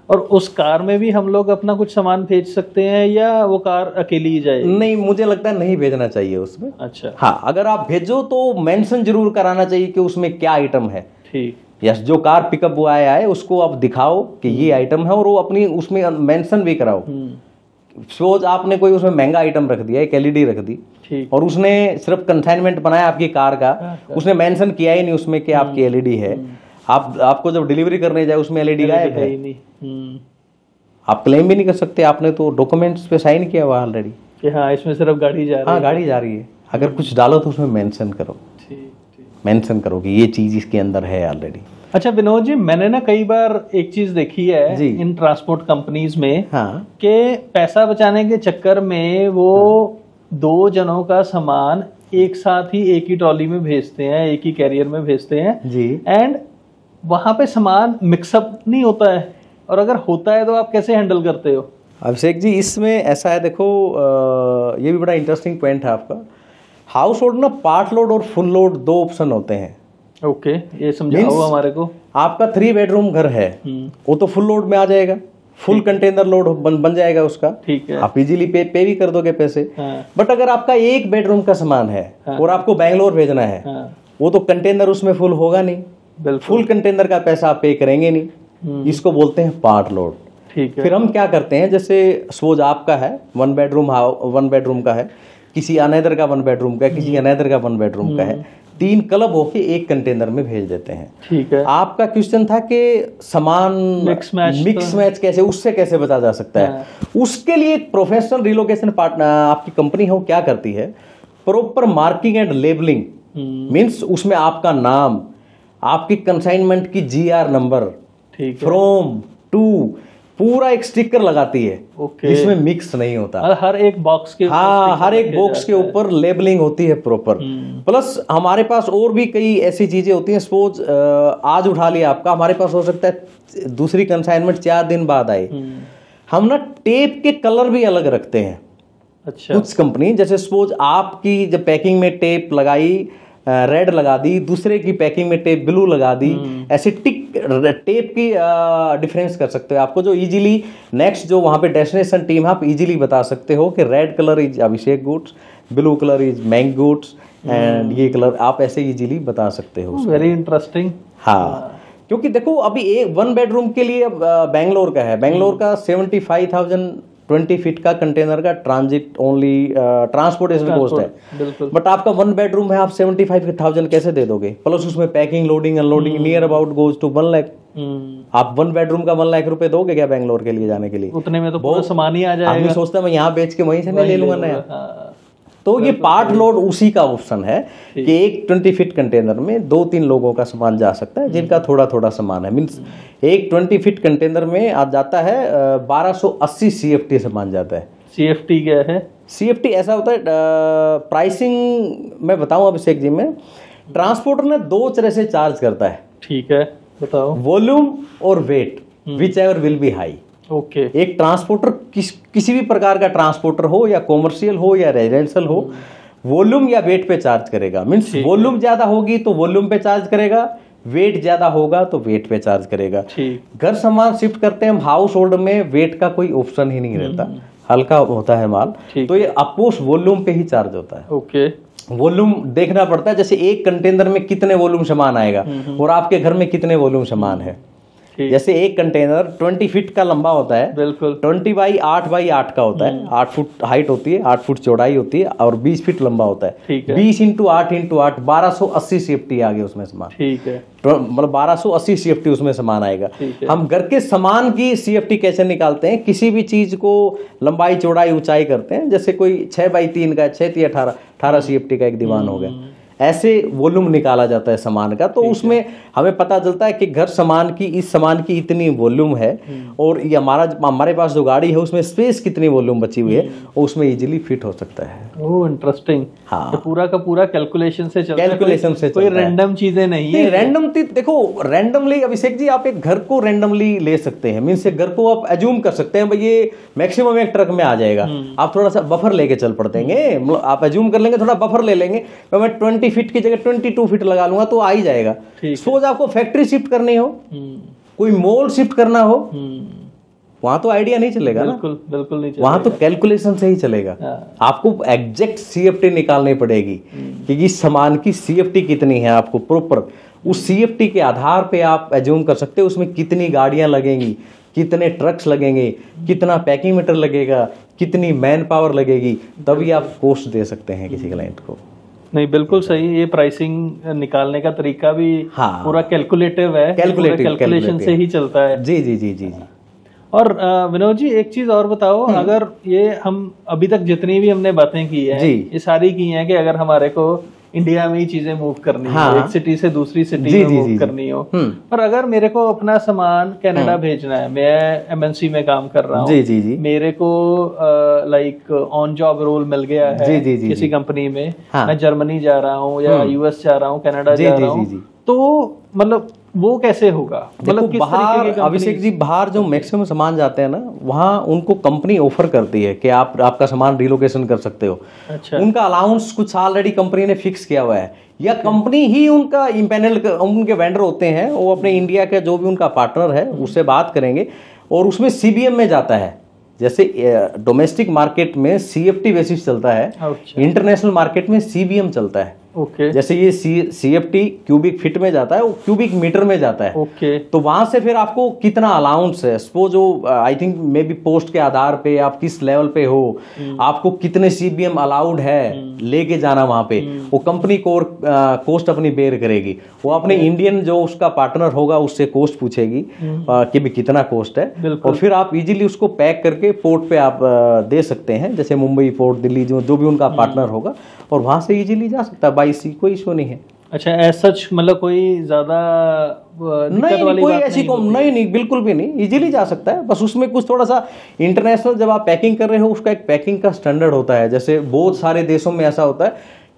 और उस कार में भी हम लोग अपना कुछ सामान भेज सकते हैं या वो कार अकेली ही जाएगी? नहीं, मुझे लगता है नहीं भेजना चाहिए उसमें। अच्छा। हाँ, अगर आप भेजो तो मेंशन जरूर कराना चाहिए कि उसमें क्या आइटम है। ठीक। यस, जो कार पिकअप हुआ है उसको आप दिखाओ कि ये आइटम है और वो अपनी उसमें मेंशन भी कराओ। सपोज आपने कोई उसमें महंगा आइटम रख दिया, एक एलईडी रख दी और उसने सिर्फ कंसाइनमेंट बनाया आपकी कार का, उसने मेंशन किया ही नहीं उसमें कि आपकी एलईडी है। आपको जब डिलीवरी करने जाए उसमें एलईडी गायब है, आप क्लेम भी नहीं कर सकते। आपने तो डॉक्यूमेंट्स पे साइन किया हुआ ऑलरेडी कि हाँ इसमें सिर्फ गाड़ी जा रही है। हाँ, गाड़ी जा रही है। अगर कुछ डालो तो उसमें मेंशन करो, मेंशन करो कि ये चीज इसके अंदर है ऑलरेडी। अच्छा विनोद जी, मैंने ना कई बार एक चीज देखी है इन ट्रांसपोर्ट कंपनीज में, हाँ, कि पैसा बचाने के चक्कर में वो 2 जनों का सामान एक साथ ही एक ही ट्रॉली में भेजते हैं, एक ही कैरियर में भेजते हैं जी, एंड वहां पे सामान मिक्सअप नहीं होता है, और अगर होता है तो आप कैसे हैंडल करते हो? अभिषेक जी, इसमें ऐसा है, देखो ये भी बड़ा इंटरेस्टिंग पॉइंट है आपका। हाउस होल्ड ना पार्ट लोड और फुल लोड 2 ऑप्शन होते हैं। ओके, ये समझाओ हमारे को। आपका 3 बेडरूम घर है, वो तो फुल लोड में आ जाएगा, फुल कंटेनर लोड बन जाएगा उसका, ठीक है, आप इजीली पे भी कर दोगे पैसे। बट अगर आपका 1 बेडरूम का सामान है और आपको बैंगलोर भेजना है, वो तो कंटेनर उसमें फुल होगा नहीं, फुल कंटेनर का पैसा आप पे करेंगे नहीं, इसको बोलते हैं पार्ट लोड। ठीक है। फिर हम क्या करते हैं, जैसे सपोज आपका है 1 बेडरूम का है, किसी अनदर का 1 बेडरूम का, किसी अनदर का 1 बेडरूम का है, 3 क्लब होके 1 कंटेनर में भेज देते हैं। ठीक है। आपका क्वेश्चन था कि सामान मिक्स मैच कैसे, उससे कैसे बचा जा सकता है। उसके लिए एक प्रोफेशनल रिलोकेशन पार्टनर आपकी कंपनी है, वो क्या करती है, proper marking and labelling, means उसमें आपका नाम, आपकी कंसाइनमेंट की GR नंबर, फ्रॉम टू, पूरा एक स्टिकर लगाती है, जिसमें मिक्स नहीं होता। हर एक बॉक्स के हर एक बॉक्स के ऊपर लेबलिंग होती है प्रॉपर। प्लस हमारे पास और भी कई ऐसी चीजें होती हैं, सपोज आज उठा लिया आपका, हमारे पास हो सकता है दूसरी कंसाइनमेंट 4 दिन बाद आई। हम ना टेप के कलर भी अलग रखते हैं। अच्छा। कुछ कंपनी, जैसे सपोज आपकी जब पैकिंग में टेप लगाई रेड लगा दी, दूसरे की पैकिंग में टेप ब्लू लगा दी, ऐसे टेप की डिफरेंस कर सकते हो आपको, जो इजीली नेक्स्ट जो वहां पे डेस्टिनेशन टीम है, आप इजीली बता सकते हो कि red colour is Abhishek goods, blue colour is मैंग गुड्स, एंड ये कलर आप ऐसे इजीली बता सकते हो। Very interesting. हाँ, क्योंकि देखो अभी 1 बेडरूम के लिए बैंगलोर का है, बैंगलोर का 75,000 20 फीट का कंटेनर का ट्रांजिट ओनली ट्रांसपोर्टेशन कॉस्ट है। बट आपका 1 बेडरूम है, आप 75,000 कैसे दे दोगे? प्लस उसमें packing, loading, unloading near about goes to 1 lakh. आप 1 बेडरूम का 1 लाख रुपए दोगे क्या बैंगलोर के लिए जाने के लिए? उतने में तो बहुत सामान ही आ जाएगा। आदमी सोचता है मैं यहाँ बेच के वहीं से नहीं ले लूंगा नया। तो ये पार्ट लोड उसी का ऑप्शन है कि एक 20 फीट कंटेनर में 2-3 लोगों का सामान जा सकता है, जिनका थोड़ा थोड़ा सामान है। मीन्स एक 20 फीट कंटेनर में आज जाता है 1280 CFT सामान जाता है। CFT क्या है? CFT ऐसा होता है, प्राइसिंग मैं बताऊं अभिषेक जी, में ट्रांसपोर्टर ने 2 तरह से चार्ज करता है। ठीक है, बताओ। वॉल्यूम और weight, whichever will be high. Okay. एक ट्रांसपोर्टर किसी भी प्रकार का ट्रांसपोर्टर हो, या कॉमर्शियल हो या रेजिडेंशियल हो, वॉल्यूम या वेट पे चार्ज करेगा। मींस वॉल्यूम ज्यादा होगी तो वॉल्यूम पे चार्ज करेगा, वेट ज्यादा होगा तो वेट पे चार्ज करेगा। घर सामान शिफ्ट करते हैं हम, हाउस होल्ड में वेट का कोई ऑप्शन ही नहीं रहता, हल्का होता है माल, तो ये अपोज वॉल्यूम पे ही चार्ज होता है। ओके। वॉल्यूम देखना पड़ता है, जैसे एक कंटेनर में कितने वॉल्यूम सामान आएगा और आपके घर में कितने वॉल्यूम सामान है। जैसे एक कंटेनर 20 फीट का लंबा होता है, बिल्कुल 20 बाई 8 बाई 8 का होता है, 8 फुट हाइट होती है, 8 फुट चौड़ाई होती है, और 20 फीट लंबा होता है। 20 × 8 × 8 1280 CFT आ गए उसमें सामान। ठीक है, मतलब 1280 CFT उसमें सामान आएगा। हम घर के सामान की CFT कैसे निकालते हैं? किसी भी चीज को लंबाई चौड़ाई ऊंचाई करते हैं, जैसे कोई 6 बाई 3 का, 6 × 18 CFT का एक दीवान हो गया, ऐसे वॉल्यूम निकाला जाता है सामान का। तो उसमें हमें पता चलता है कि घर सामान की, इस सामान की इतनी वॉल्यूम है, और ये हमारे पास जो गाड़ी है उसमें स्पेस कितनी वॉल्यूम बची हुई है, उसमें इजीली फिट हो सकता है। ओह, इंटरेस्टिंग। हाँ, तो पूरा का पूरा कैलकुलेशन से चलता है, कैलकुलेशन से कोई रैंडम चीजें नहीं है। रैंडम देखो, रैंडमली अभिषेक जी आप एक घर को रैंडमली ले सकते हैं। मीन्स घर को आप एज्यूम कर सकते हैं भाई ये मैक्सिमम एक ट्रक में आ जाएगा, आप थोड़ा सा बफर लेके चल पड़ते हैं, आप एज्यूम कर लेंगे, थोड़ा बफर ले लेंगे, तो मैं 20 फीट की जगह 22 फीट लगा लूंगा तो आ ही जाएगा। सपोज आपको फैक्ट्री शिफ्ट करनी हो, कोई मॉल शिफ्ट करना हो, वहां तो आइडिया नहीं चलेगा। बिल्कुल बिल्कुल नहीं चलेगा, वहां तो कैलकुलेशन से ही चलेगा। आपको एग्जैक्ट CFT निकालनी पड़ेगी कि इस सामान की CFT कितनी है, आपको प्रॉपर उस CFT के आधार पे आप एज्यूम कर सकते हो उसमें कितनी गाड़ियां लगेंगी, कितने ट्रक्स लगेंगे, कितना पैकिंग मीटर लगेगा, कितनी मैन पावर लगेगी, तभी आप कोस्ट दे सकते हैं किसी क्लाइंट को। नहीं, बिल्कुल सही। ये प्राइसिंग निकालने का तरीका भी पूरा कैलकुलेटिव है, कैलकुलेशन से ही चलता है। जी जी जी जी जी। और विनोद जी, एक चीज और बताओ, अगर ये हम अभी तक जितनी भी हमने बातें की है, ये सारी की हैं कि अगर हमारे को इंडिया में ही चीजें मूव करनी हो, एक सिटी से दूसरी सिटी में मूव करनी हो, और अगर मेरे को अपना सामान कनाडा भेजना है, मैं MNC में काम कर रहा हूँ, मेरे को लाइक ऑन जॉब रोल मिल गया है किसी कंपनी में, मैं जर्मनी जा रहा हूँ या US जा रहा हूँ, कनाडा जा रहा हूँ, तो मतलब वो कैसे होगा? मतलब किस बाहर तरीके की अभिषेक जी, बाहर जो मैक्सिमम सामान जाते हैं ना, वहाँ उनको कंपनी ऑफर करती है कि आप आपका सामान रिलोकेशन कर सकते हो। अच्छा। उनका अलाउंस कुछ ऑलरेडी कंपनी ने फिक्स किया हुआ है, या कंपनी ही उनका इम्पैनल, उनके वेंडर होते हैं, वो अपने इंडिया का जो भी उनका पार्टनर है उससे बात करेंगे और उसमें सीबीएम में जाता है। जैसे डोमेस्टिक मार्केट में सीएफटी बेसिस चलता है, इंटरनेशनल मार्केट में सीबीएम चलता है। ओके। जैसे ये सीएफटी क्यूबिक फीट में जाता है, वो क्यूबिक मीटर में जाता है। ओके। तो वहां से फिर आपको कितना अलाउंस है, सपोज जो I think may be post के आधार पे आप किस लेवल पे हो, आपको कितने सीबीएम अलाउड है लेके जाना वहां पे, वो कंपनी कोस्ट अपनी बेयर करेगी। वो अपने इंडियन जो उसका पार्टनर होगा उससे कोस्ट पूछेगी कि भी कितना कोस्ट है, और फिर आप इजीली उसको पैक करके पोर्ट पे आप दे सकते हैं, जैसे मुंबई पोर्ट, दिल्ली, जो भी उनका पार्टनर होगा, और वहां से इजीली जा सकता है बाई सी, कोई इशू नहीं है। अच्छा, ऐसा मतलब कोई ज्यादा दिक्कत वाली कोई बात ऐसी नहीं, बिल्कुल भी नहीं, इजीली जा सकता है। बस उसमें कुछ थोड़ा सा इंटरनेशनल, जब आप पैकिंग कर रहे हो उसका एक पैकिंग का स्टैंडर्ड होता है। जैसे बहुत सारे देशों में ऐसा होता है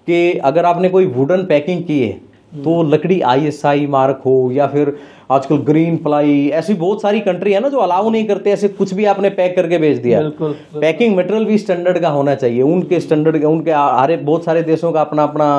कि अगर आपने कोई वुडन पैकिंग की है तो लकड़ी ISI मार्क हो, या फिर आजकल ग्रीन प्लाई, ऐसी बहुत सारी कंट्री है ना जो अलाउ नहीं करते ऐसे कुछ भी आपने पैक करके भेज दिया। बिल्कुल। पैकिंग मटेरियल भी स्टैंडर्ड का होना चाहिए, उनके स्टैंडर्ड का, उनके हरे बहुत सारे देशों का अपना अपना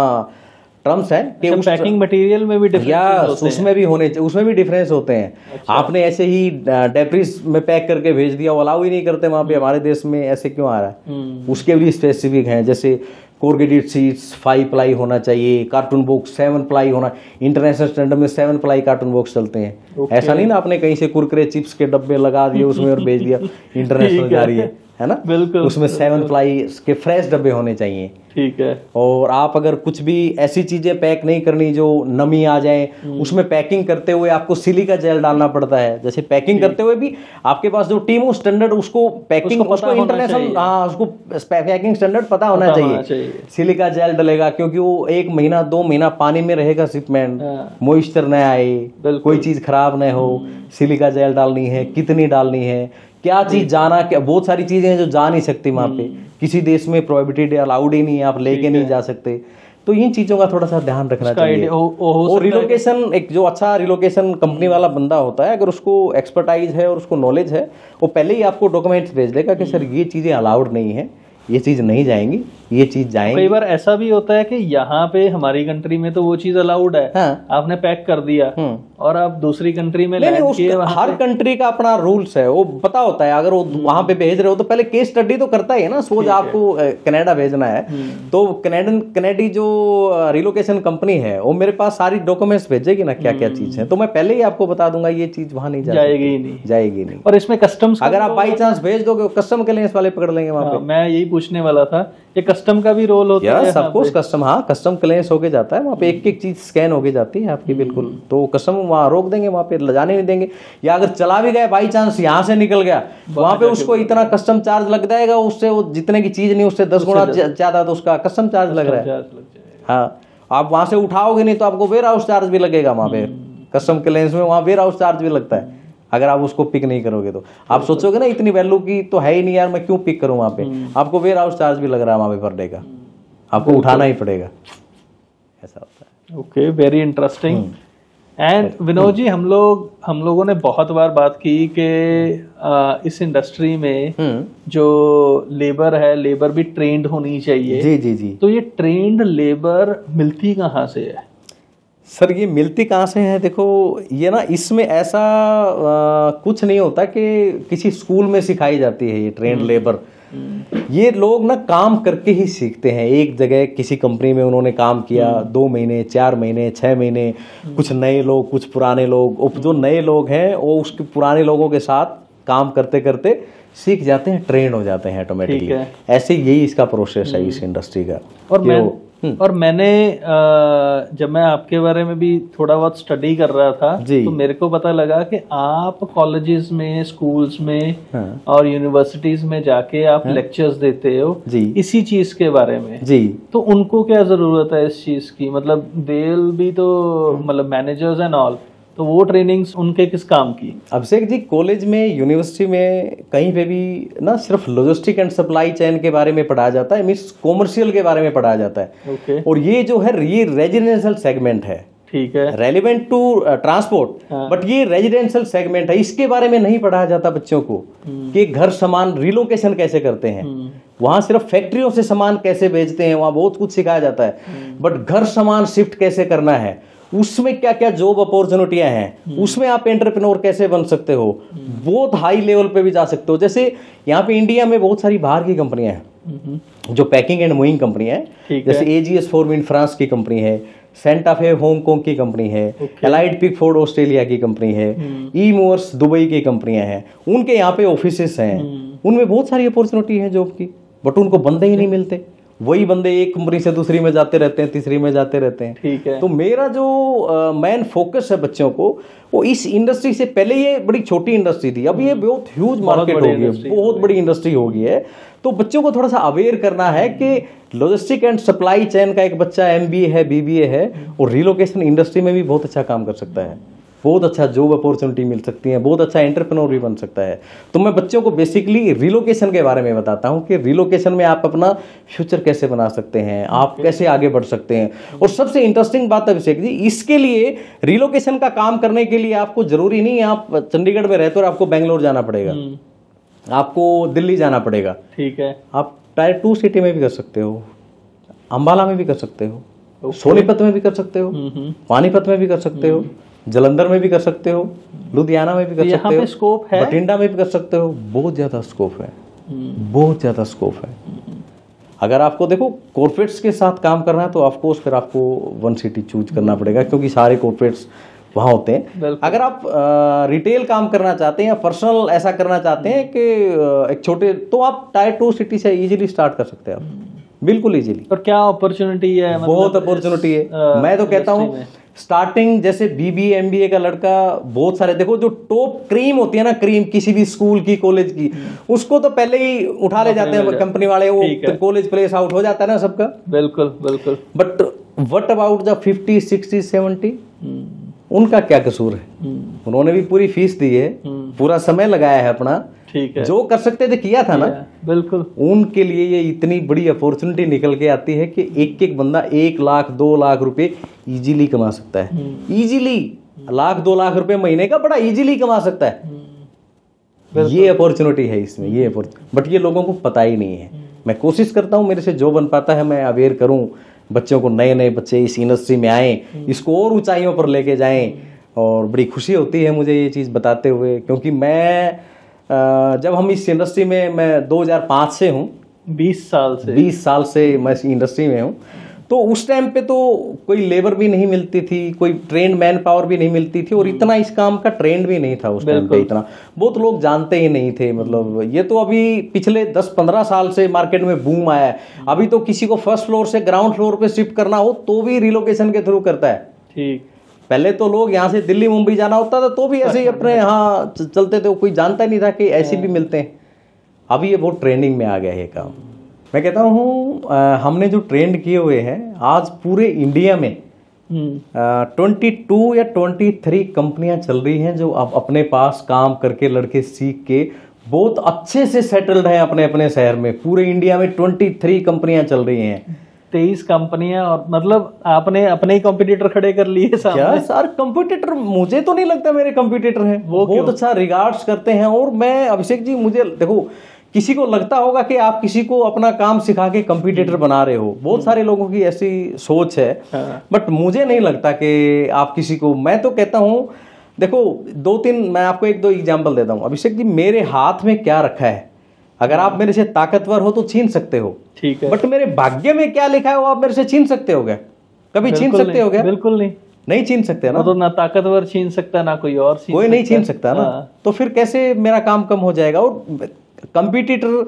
टर्म्स है कि उस पैकिंग मटेरियल में भी डिफरेंस उसमें भी होने, उसमें भी डिफरेंस होते हैं। अच्छा। आपने ऐसे ही डेप्रिस में पैक करके भेज दिया, वो अलाउ ही नहीं करते वहां पे, हमारे देश में ऐसे क्यों आ रहा है? उसके भी स्पेसिफिक हैं, जैसे कोरगेटेड शीट्स 5 प्लाई होना चाहिए, कार्टून बॉक्स 7 प्लाई होना, इंटरनेशनल स्टैंडर्ड में 7 प्लाई कार्टून बॉक्स चलते हैं। ऐसा नहीं ना आपने कहीं से कुरकुरे चिप्स के डब्बे लगा दिए उसमें और भेज दिया, इंटरनेशनल जा रही है ना? बिल्कुल। उसमें 7 प्लाई के फ्रेश डब्बे होने चाहिए। ठीक है। और आप अगर कुछ भी ऐसी चीजें पैक नहीं करनी जो नमी आ जाए, उसमें पैकिंग करते हुए आपको सिलिका जेल डालना पड़ता है। जैसे पैकिंग करते हुए भी आपके पास जो टीम हो स्टैंडर्ड, उसको पैकिंग, उसको इंटरनेशनल, हाँ, उसको पैकिंग स्टैंडर्ड पता होना चाहिए। सिलिका जेल डलेगा क्योंकि वो 1 महीना 2 महीना पानी में रहेगा शिपमेंट, मॉइस्चर न आए, कोई चीज खराब न हो, सिलिका जेल डालनी है, कितनी डालनी है, क्या चीज जाना, क्या बहुत सारी चीजें हैं जो जा नहीं सकती वहां पे, किसी देश में प्रोहिबिटेड है, अलाउड ही नहीं है, आप लेके नहीं जा सकते। तो इन चीजों का थोड़ा सा ध्यान रखना चाहिए। और रिलोकेशन, एक जो अच्छा रिलोकेशन कंपनी वाला बंदा होता है, अगर उसको एक्सपर्टाइज है और उसको नॉलेज है, वो पहले ही आपको डॉक्यूमेंट्स भेज देगा कि सर ये चीजें अलाउड नहीं है, ये चीज नहीं जाएंगी, ये चीज जाएंगी। कई बार ऐसा भी होता है कि यहाँ पे हमारी कंट्री में तो वो चीज अलाउड है, हाँ। आपने पैक कर दिया और आप दूसरी कंट्री में हर कंट्री का अपना रूल्स है, वो पता होता है। अगर वो वहां पे भेज रहे हो तो पहले केस स्टडी तो करता ही है ना। सपोज आपको कनाडा भेजना है तो कनेडी जो रिलोकेशन कंपनी है वो मेरे पास सारी डॉक्यूमेंट्स भेजेगी ना, क्या क्या चीज है, तो मैं पहले ही आपको बता दूंगा ये चीज वहां नहीं जाएगी नहीं। और इसमें कस्टम्स, अगर आप बाई चांस भेज दोगे, कस्टम के लिए वाले पकड़ लेंगे वहां पे। मैं यही पूछने वाला था, ये कस्टम का भी रोल होता है? सब कुछ कस्टम, हाँ, कस्टम क्लियरेंस होके जाता है वहाँ पे, एक एक चीज स्कैन होके जाती है आपकी, बिल्कुल। तो कस्टम वहाँ रोक देंगे, वहाँ पे ले जाने नहीं देंगे। या अगर चला भी गया बाई चांस यहाँ से निकल गया, वहाँ पे उसको इतना कस्टम चार्ज लग जाएगा, उससे वो जितने की चीज नहीं उससे 10 गुना ज्यादा तो उसका कस्टम चार्ज लग रहा है। हाँ, आप वहां से उठाओगे नहीं तो आपको वेयर हाउस चार्ज भी लगेगा वहाँ पे, कस्टम क्लियरेंस में वहाँ वेयर हाउस चार्ज भी लगता है अगर आप उसको पिक नहीं करोगे तो। आप सोचोगे ना इतनी वैल्यू की तो है ही नहीं यार, मैं क्यों पिक करूं वहां पे, आपको वेयर हाउस चार्ज भी लग रहा है वहां पे पर डे का, आपको उठाना ही पड़ेगा, ऐसा होता है। Okay, very interesting. And Vinod ji, हम लोगों ने बहुत बार बात की कि इस इंडस्ट्री में जो लेबर है, लेबर भी ट्रेंड होनी चाहिए। जी जी जी। तो ये ट्रेंड लेबर मिलती कहाँ से है? सर ये मिलती कहाँ से है, देखो ये ना, इसमें ऐसा कुछ नहीं होता कि किसी स्कूल में सिखाई जाती है ये ट्रेंड लेबर। ये लोग ना काम करके ही सीखते हैं। एक जगह किसी कंपनी में उन्होंने काम किया 2 महीने, 4 महीने, 6 महीने, कुछ नए लोग, कुछ पुराने लोग, जो नए लोग हैं वो उसके पुराने लोगों के साथ काम करते करते सीख जाते हैं, ट्रेंड हो जाते हैं ऑटोमेटिकली। ऐसे यही इसका प्रोसेस है इस इंडस्ट्री का। और मैंने जब मैं आपके बारे में भी थोड़ा बहुत स्टडी कर रहा था तो मेरे को पता लगा कि आप कॉलेजेस में, स्कूल्स में और यूनिवर्सिटीज में जाके आप लेक्चर्स देते हो इसी चीज के बारे में। जी, तो उनको क्या जरूरत है इस चीज की? मतलब दे विल बी तो मतलब मैनेजर्स एंड ऑल, तो वो ट्रेनिंग्स उनके किस काम की? अभिषेक जी, कॉलेज में, यूनिवर्सिटी में, कहीं पे भी ना सिर्फ लॉजिस्टिक एंड सप्लाई चेन के बारे में पढ़ाया जाता है, मींस कॉमर्शियल के बारे में पढ़ाया जाता है। और ये जो है ये रेजिडेंशियल सेगमेंट है, ठीक है, रेलिवेंट टू ट्रांसपोर्ट, बट ये रेजिडेंशियल सेगमेंट है, इसके बारे में नहीं पढ़ाया जाता बच्चों को कि घर सामान रिलोकेशन कैसे करते हैं, वहां सिर्फ फैक्ट्रियों से सामान कैसे भेजते हैं, वहां बहुत कुछ सिखाया जाता है, बट घर सामान शिफ्ट कैसे करना है, उसमें क्या क्या जॉब अपॉर्चुनिटियां हैं, उसमें आप एंटरप्रेन्योर कैसे बन सकते हो, बहुत हाई लेवल पे भी जा सकते हो। जैसे यहाँ पे इंडिया में बहुत सारी बाहर की कंपनियां हैं जो पैकिंग एंड मूविंग कंपनियां हैं, जैसे AGS फॉरविंड फ्रांस की कंपनी है, सेंटाफे हांगकांग की कंपनी है, एलाइड पिकफोर्ड ऑस्ट्रेलिया की कंपनी है, ई मूवर्स दुबई की कंपनियां हैं, उनके यहाँ पे ऑफिसेस हैं, उनमें बहुत सारी अपॉर्चुनिटी है जॉब की, बट उनको बंदे ही नहीं मिलते। वही बंदे एक कंपनी से दूसरी में जाते रहते हैं, तीसरी में जाते रहते हैं। ठीक है। तो मेरा जो मेन फोकस है बच्चों को, वो इस इंडस्ट्री से, पहले ये बड़ी छोटी इंडस्ट्री थी, अब ये बहुत ह्यूज मार्केट हो गई है, बहुत बड़ी इंडस्ट्री हो गई है। तो बच्चों को थोड़ा सा अवेयर करना है कि लॉजिस्टिक एंड सप्लाई चेन का एक बच्चा MBA है, BBA है, और रिलोकेशन इंडस्ट्री में भी बहुत अच्छा काम कर सकता है, बहुत अच्छा जॉब अपॉर्चुनिटी मिल सकती है, बहुत अच्छा एंटरप्रेन्योर भी बन सकता है। तो मैं बच्चों को बेसिकली रिलोकेशन के बारे में बताता हूँ कि रिलोकेशन में आप अपना फ्यूचर कैसे बना सकते हैं, आप कैसे आगे बढ़ सकते हैं। और सबसे इंटरेस्टिंग बात है अभिषेक जी, इसके लिए रिलोकेशन का काम करने के लिए आपको जरूरी नहीं है आप चंडीगढ़ में रहते हो और आपको बेंगलोर जाना पड़ेगा, आपको दिल्ली जाना पड़ेगा। ठीक है। आप टायर 2 सिटी में भी कर सकते हो, अंबाला में भी कर सकते हो, सोनीपत में भी कर सकते हो, पानीपत में भी कर सकते हो, जलंधर में भी कर सकते हो, लुधियाना में भी कर सकते हो, स्कोप है, बठिंडा में भी कर सकते हो, बहुत ज्यादा स्कोप है, बहुत ज्यादा स्कोप है। अगर आपको देखो कॉर्पोरेट्स के साथ काम करना है तो ऑफकोर्स फिर आपको वन सिटी चूज करना पड़ेगा, क्योंकि सारे कॉर्पोरेट्स वहां होते हैं। अगर आप रिटेल काम करना चाहते हैं या पर्सनल ऐसा करना चाहते हैं कि एक छोटे, तो आप टायर 2 सिटी से इजीली स्टार्ट कर सकते हैं आप, बिल्कुल इजीली। और क्या अपॉर्चुनिटी है? बहुत अपॉर्चुनिटी है। मैं तो कहता हूँ स्टार्टिंग जैसे BBA MBA का लड़का, बहुत सारे देखो जो टॉप क्रीम होती है ना, क्रीम किसी भी स्कूल की, कॉलेज की, उसको तो पहले ही उठा ले जाते हैं कंपनी वाले, वो कॉलेज प्लेस आउट हो जाता है ना सबका। बिल्कुल बिल्कुल। But what about the 50, 60, 70? उनका क्या कसूर है? उन्होंने भी पूरी फीस दी है, पूरा समय लगाया है अपना, ठीक है, जो कर सकते थे किया था ना। बिल्कुल। उनके लिए ये इतनी बड़ी अपॉर्चुनिटी निकल के आती है कि एक एक बंदा 1 लाख 2 लाख रुपए इजीली कमा सकता है, इजीली 1 लाख 2 लाख रुपए महीने का बड़ा इजीली कमा सकता है। ये अपॉर्चुनिटी है इसमें, ये बट ये लोगों को पता ही नहीं है। मैं कोशिश करता हूँ मेरे से जो बन पाता है मैं अवेयर करूँ बच्चों को, नए नए बच्चे इस इंडस्ट्री में आए, इसको और ऊंचाइयों पर लेके जाएं। और बड़ी खुशी होती है मुझे ये चीज़ बताते हुए, क्योंकि मैं जब हम इस इंडस्ट्री में, मैं 2005 से हूँ, 20 साल से मैं इस इंडस्ट्री में हूँ। तो उस टाइम पे तो कोई लेबर भी नहीं मिलती थी, कोई ट्रेंड मैन पावर भी नहीं मिलती थी, और इतना इस काम का ट्रेंड भी नहीं था उस टाइम पे, इतना बहुत लोग जानते ही नहीं थे। मतलब ये तो अभी पिछले 10-15 साल से मार्केट में बूम आया है। अभी तो किसी को फर्स्ट फ्लोर से ग्राउंड फ्लोर पे शिफ्ट करना हो तो भी रिलोकेशन के थ्रू करता है। ठीक। पहले तो लोग यहाँ से दिल्ली मुंबई जाना होता था तो भी ऐसे ही अपने यहाँ चलते थे, कोई जानता नहीं था कि ऐसे भी मिलते हैं। अभी ये बहुत ट्रेंडिंग में आ गया है काम। मैं कहता हूँ हमने जो ट्रेंड किए हुए हैं आज पूरे इंडिया में 22 या 23 कंपनियां चल रही हैं जो अब अपने पास काम करके लड़के सीख के बहुत अच्छे से सेटल्ड हैं अपने अपने शहर में। पूरे इंडिया में 23 कंपनियां चल रही हैं, 23 कंपनियां। और मतलब आपने अपने ही कंपटीटर खड़े कर लिए सामने? क्या सर, कंपटीटर मुझे तो नहीं लगता मेरे कंपटीटर हैं, वो बहुत अच्छा रिगार्ड्स करते हैं। और मैं अभिषेक जी, मुझे देखो, किसी को लगता होगा कि आप किसी को अपना काम सिखा के कंपटीटर बना रहे हो, बहुत सारे लोगों की ऐसी सोच है, बट मुझे नहीं लगता कि आप किसी को, मैं तो कहता हूं देखो 2-3 मैं आपको 1-2 एग्जांपल देता हूं। अभिषेक जी, मेरे हाथ में क्या रखा है, अगर आप मेरे से ताकतवर हो तो छीन सकते हो, ठीक है, बट मेरे भाग्य में क्या लिखा है वो आप मेरे से छीन सकते हो क्या? कभी छीन सकते हो क्या? बिल्कुल नहीं, नहीं छीन सकते ना। तो ना ताकतवर छीन सकता ना कोई और कोई नहीं छीन सकता ना। तो फिर कैसे मेरा काम कम हो जाएगा? और कंपटीटर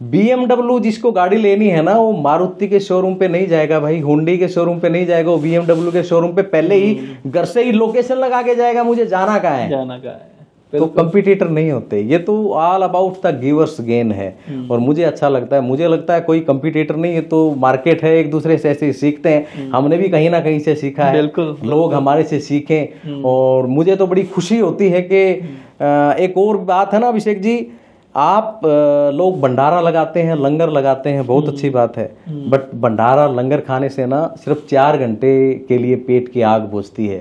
BMW जिसको गाड़ी लेनी है ना, वो मारुति के शोरूम पे नहीं जाएगा भाई, हुंडई के शोरूम पे नहीं जाएगा, वो BMW के शोरूम पे पहले ही घर से ही लोकेशन लगा के जाएगा, मुझे जाना कहाँ है। तो कंपटीटर नहीं होते, ये तो all about the givers gain है। और मुझे अच्छा लगता है, मुझे लगता है कोई कंपटीटर नहीं है, तो मार्केट है, एक दूसरे से ऐसे सीखते हैं। हमने भी कहीं ना कहीं से सीखा है, लोग हमारे से सीखें। और मुझे तो बड़ी खुशी होती है कि एक और बात है ना अभिषेक जी, आप लोग भंडारा लगाते हैं, लंगर लगाते हैं, बहुत अच्छी बात है, बट भंडारा लंगर खाने से ना सिर्फ 4 घंटे के लिए पेट की आग बुझती है।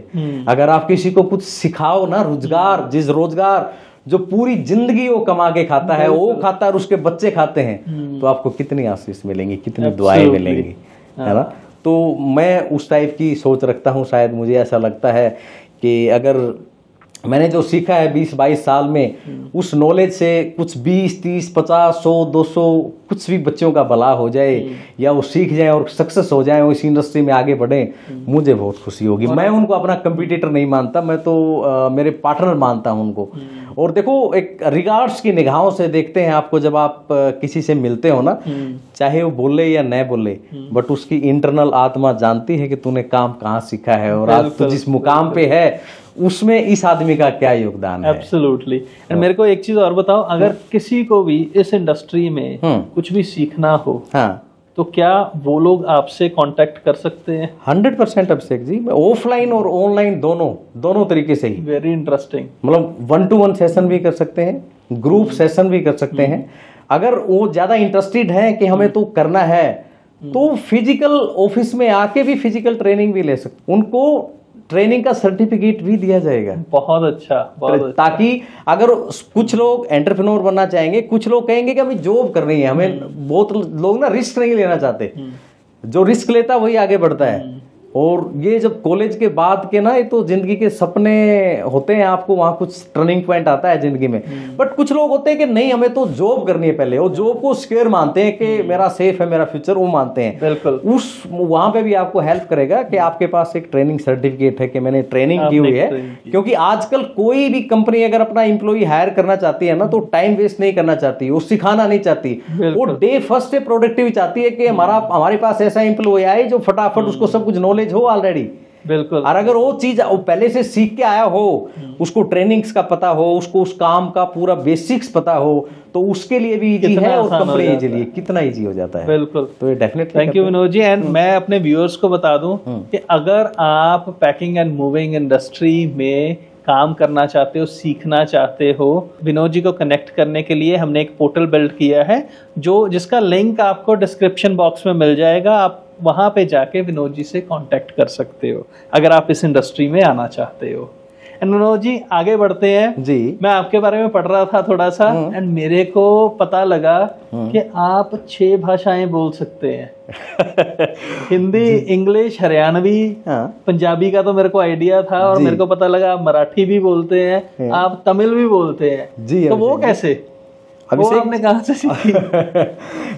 अगर आप किसी को कुछ सिखाओ ना, रोजगार, जिस रोजगार जो पूरी जिंदगी वो कमा के खाता है, वो खाता है और उसके बच्चे खाते हैं, तो आपको कितनी आशीष मिलेंगी, कितनी दुआएं मिलेंगी, है ना। तो मैं उस टाइप की सोच रखता हूँ। शायद मुझे ऐसा लगता है कि अगर मैंने जो सीखा है 20-22 साल में, उस नॉलेज से कुछ 20, 30, 50, 100, 200 कुछ भी बच्चों का भला हो जाए, या वो सीख जाए और सक्सेस हो जाए, वो इस इंडस्ट्री में आगे बढ़े, मुझे बहुत खुशी होगी। मैं उनको अपना कंपटीटर नहीं मानता, मैं तो मेरे पार्टनर मानता हूं उनको। और देखो, एक रिगार्ड्स की निगाहों से देखते हैं आपको, जब आप किसी से मिलते हो ना, चाहे वो बोले या न बोले, बट उसकी इंटरनल आत्मा जानती है कि तूने काम कहाँ सीखा है और आज तू जिस मुकाम पे है उसमें इस आदमी का क्या योगदान है। एब्सोल्युटली। एंड मेरे को एक चीज और बताओ, अगर किसी को भी इस इंडस्ट्री में कुछ भी सीखना हो, तो क्या वो लोग आपसे कांटेक्ट कर सकते हैं? 100% अभिषेक जी, ऑफलाइन और ऑनलाइन दोनों तरीके से ही। Very interesting. मतलब 1-to-1 सेशन भी कर सकते हैं, ग्रुप सेशन भी कर सकते हैं। अगर वो ज्यादा इंटरेस्टेड है कि हमें तो करना है, तो फिजिकल ऑफिस में आके भी फिजिकल ट्रेनिंग भी ले सकते, उनको ट्रेनिंग का सर्टिफिकेट भी दिया जाएगा। बहुत अच्छा, बहुत अच्छा। ताकि अगर कुछ लोग एंटरप्रेन्योर बनना चाहेंगे, कुछ लोग कहेंगे कि हमें जॉब करनी है, हमें बहुत लोग ना रिस्क नहीं लेना चाहते, जो रिस्क लेता है वही आगे बढ़ता है। और ये जब कॉलेज के बाद के ना, ये तो जिंदगी के सपने होते हैं, आपको वहां कुछ टर्निंग पॉइंट आता है जिंदगी में। बट कुछ लोग होते हैं कि नहीं, हमें तो जॉब करनी है पहले, वो जॉब को सिक्योर मानते हैं कि मेरा सेफ है, मेरा फ्यूचर, वो मानते हैं। बिल्कुल। उस वहां पे भी आपको हेल्प करेगा कि आपके पास एक ट्रेनिंग सर्टिफिकेट है कि मैंने ट्रेनिंग की हुई है। क्योंकि आजकल कोई भी कंपनी अगर अपना एम्प्लॉय हायर करना चाहती है ना, तो टाइम वेस्ट नहीं करना चाहती, वो सिखाना नहीं चाहती, वो डे फर्स्ट से प्रोडक्टिव चाहती है कि हमारे पास ऐसा एम्प्लॉय आए जो फटाफट उसको सब कुछ नॉलेज हो ऑलरेडी। बिल्कुल। और अगर वो चीज वो पहले से सीख के आया हो, उसको ट्रेनिंग्स का पता हो, उसको उस काम का पूरा बेसिक्स पता हो, तो उसके लिए भी इजी है और कंपनी के लिए कितना इजी हो जाता है। बिल्कुल। तो ये definitely. Thank you Vinod ji. And मैं अपने व्यूअर्स को बता दूं कि अगर आप पैकिंग एंड मूविंग इंडस्ट्री में काम करना चाहते हो, सीखना चाहते हो, विनोद जी को कनेक्ट करने के लिए हमने एक पोर्टल बिल्ड किया है, जिसका लिंक आपको डिस्क्रिप्शन बॉक्स में मिल जाएगा। आप वहां पे जाके विनोद जी से कांटेक्ट कर सकते हो अगर आप इस इंडस्ट्री में आना चाहते हो। एंड विनोद जी, आगे बढ़ते हैं जी। मैं आपके बारे में पढ़ रहा था थोड़ा सा, एंड मेरे को पता लगा कि आप 6 भाषाएं बोल सकते हैं। हिंदी, इंग्लिश, हरियाणवी, पंजाबी का तो मेरे को आइडिया था, और मेरे को पता लगा आप मराठी भी बोलते हैं, आप तमिल भी बोलते हैं जी। तो वो कैसे, अभिषेक आपने कहाँ से सीखी?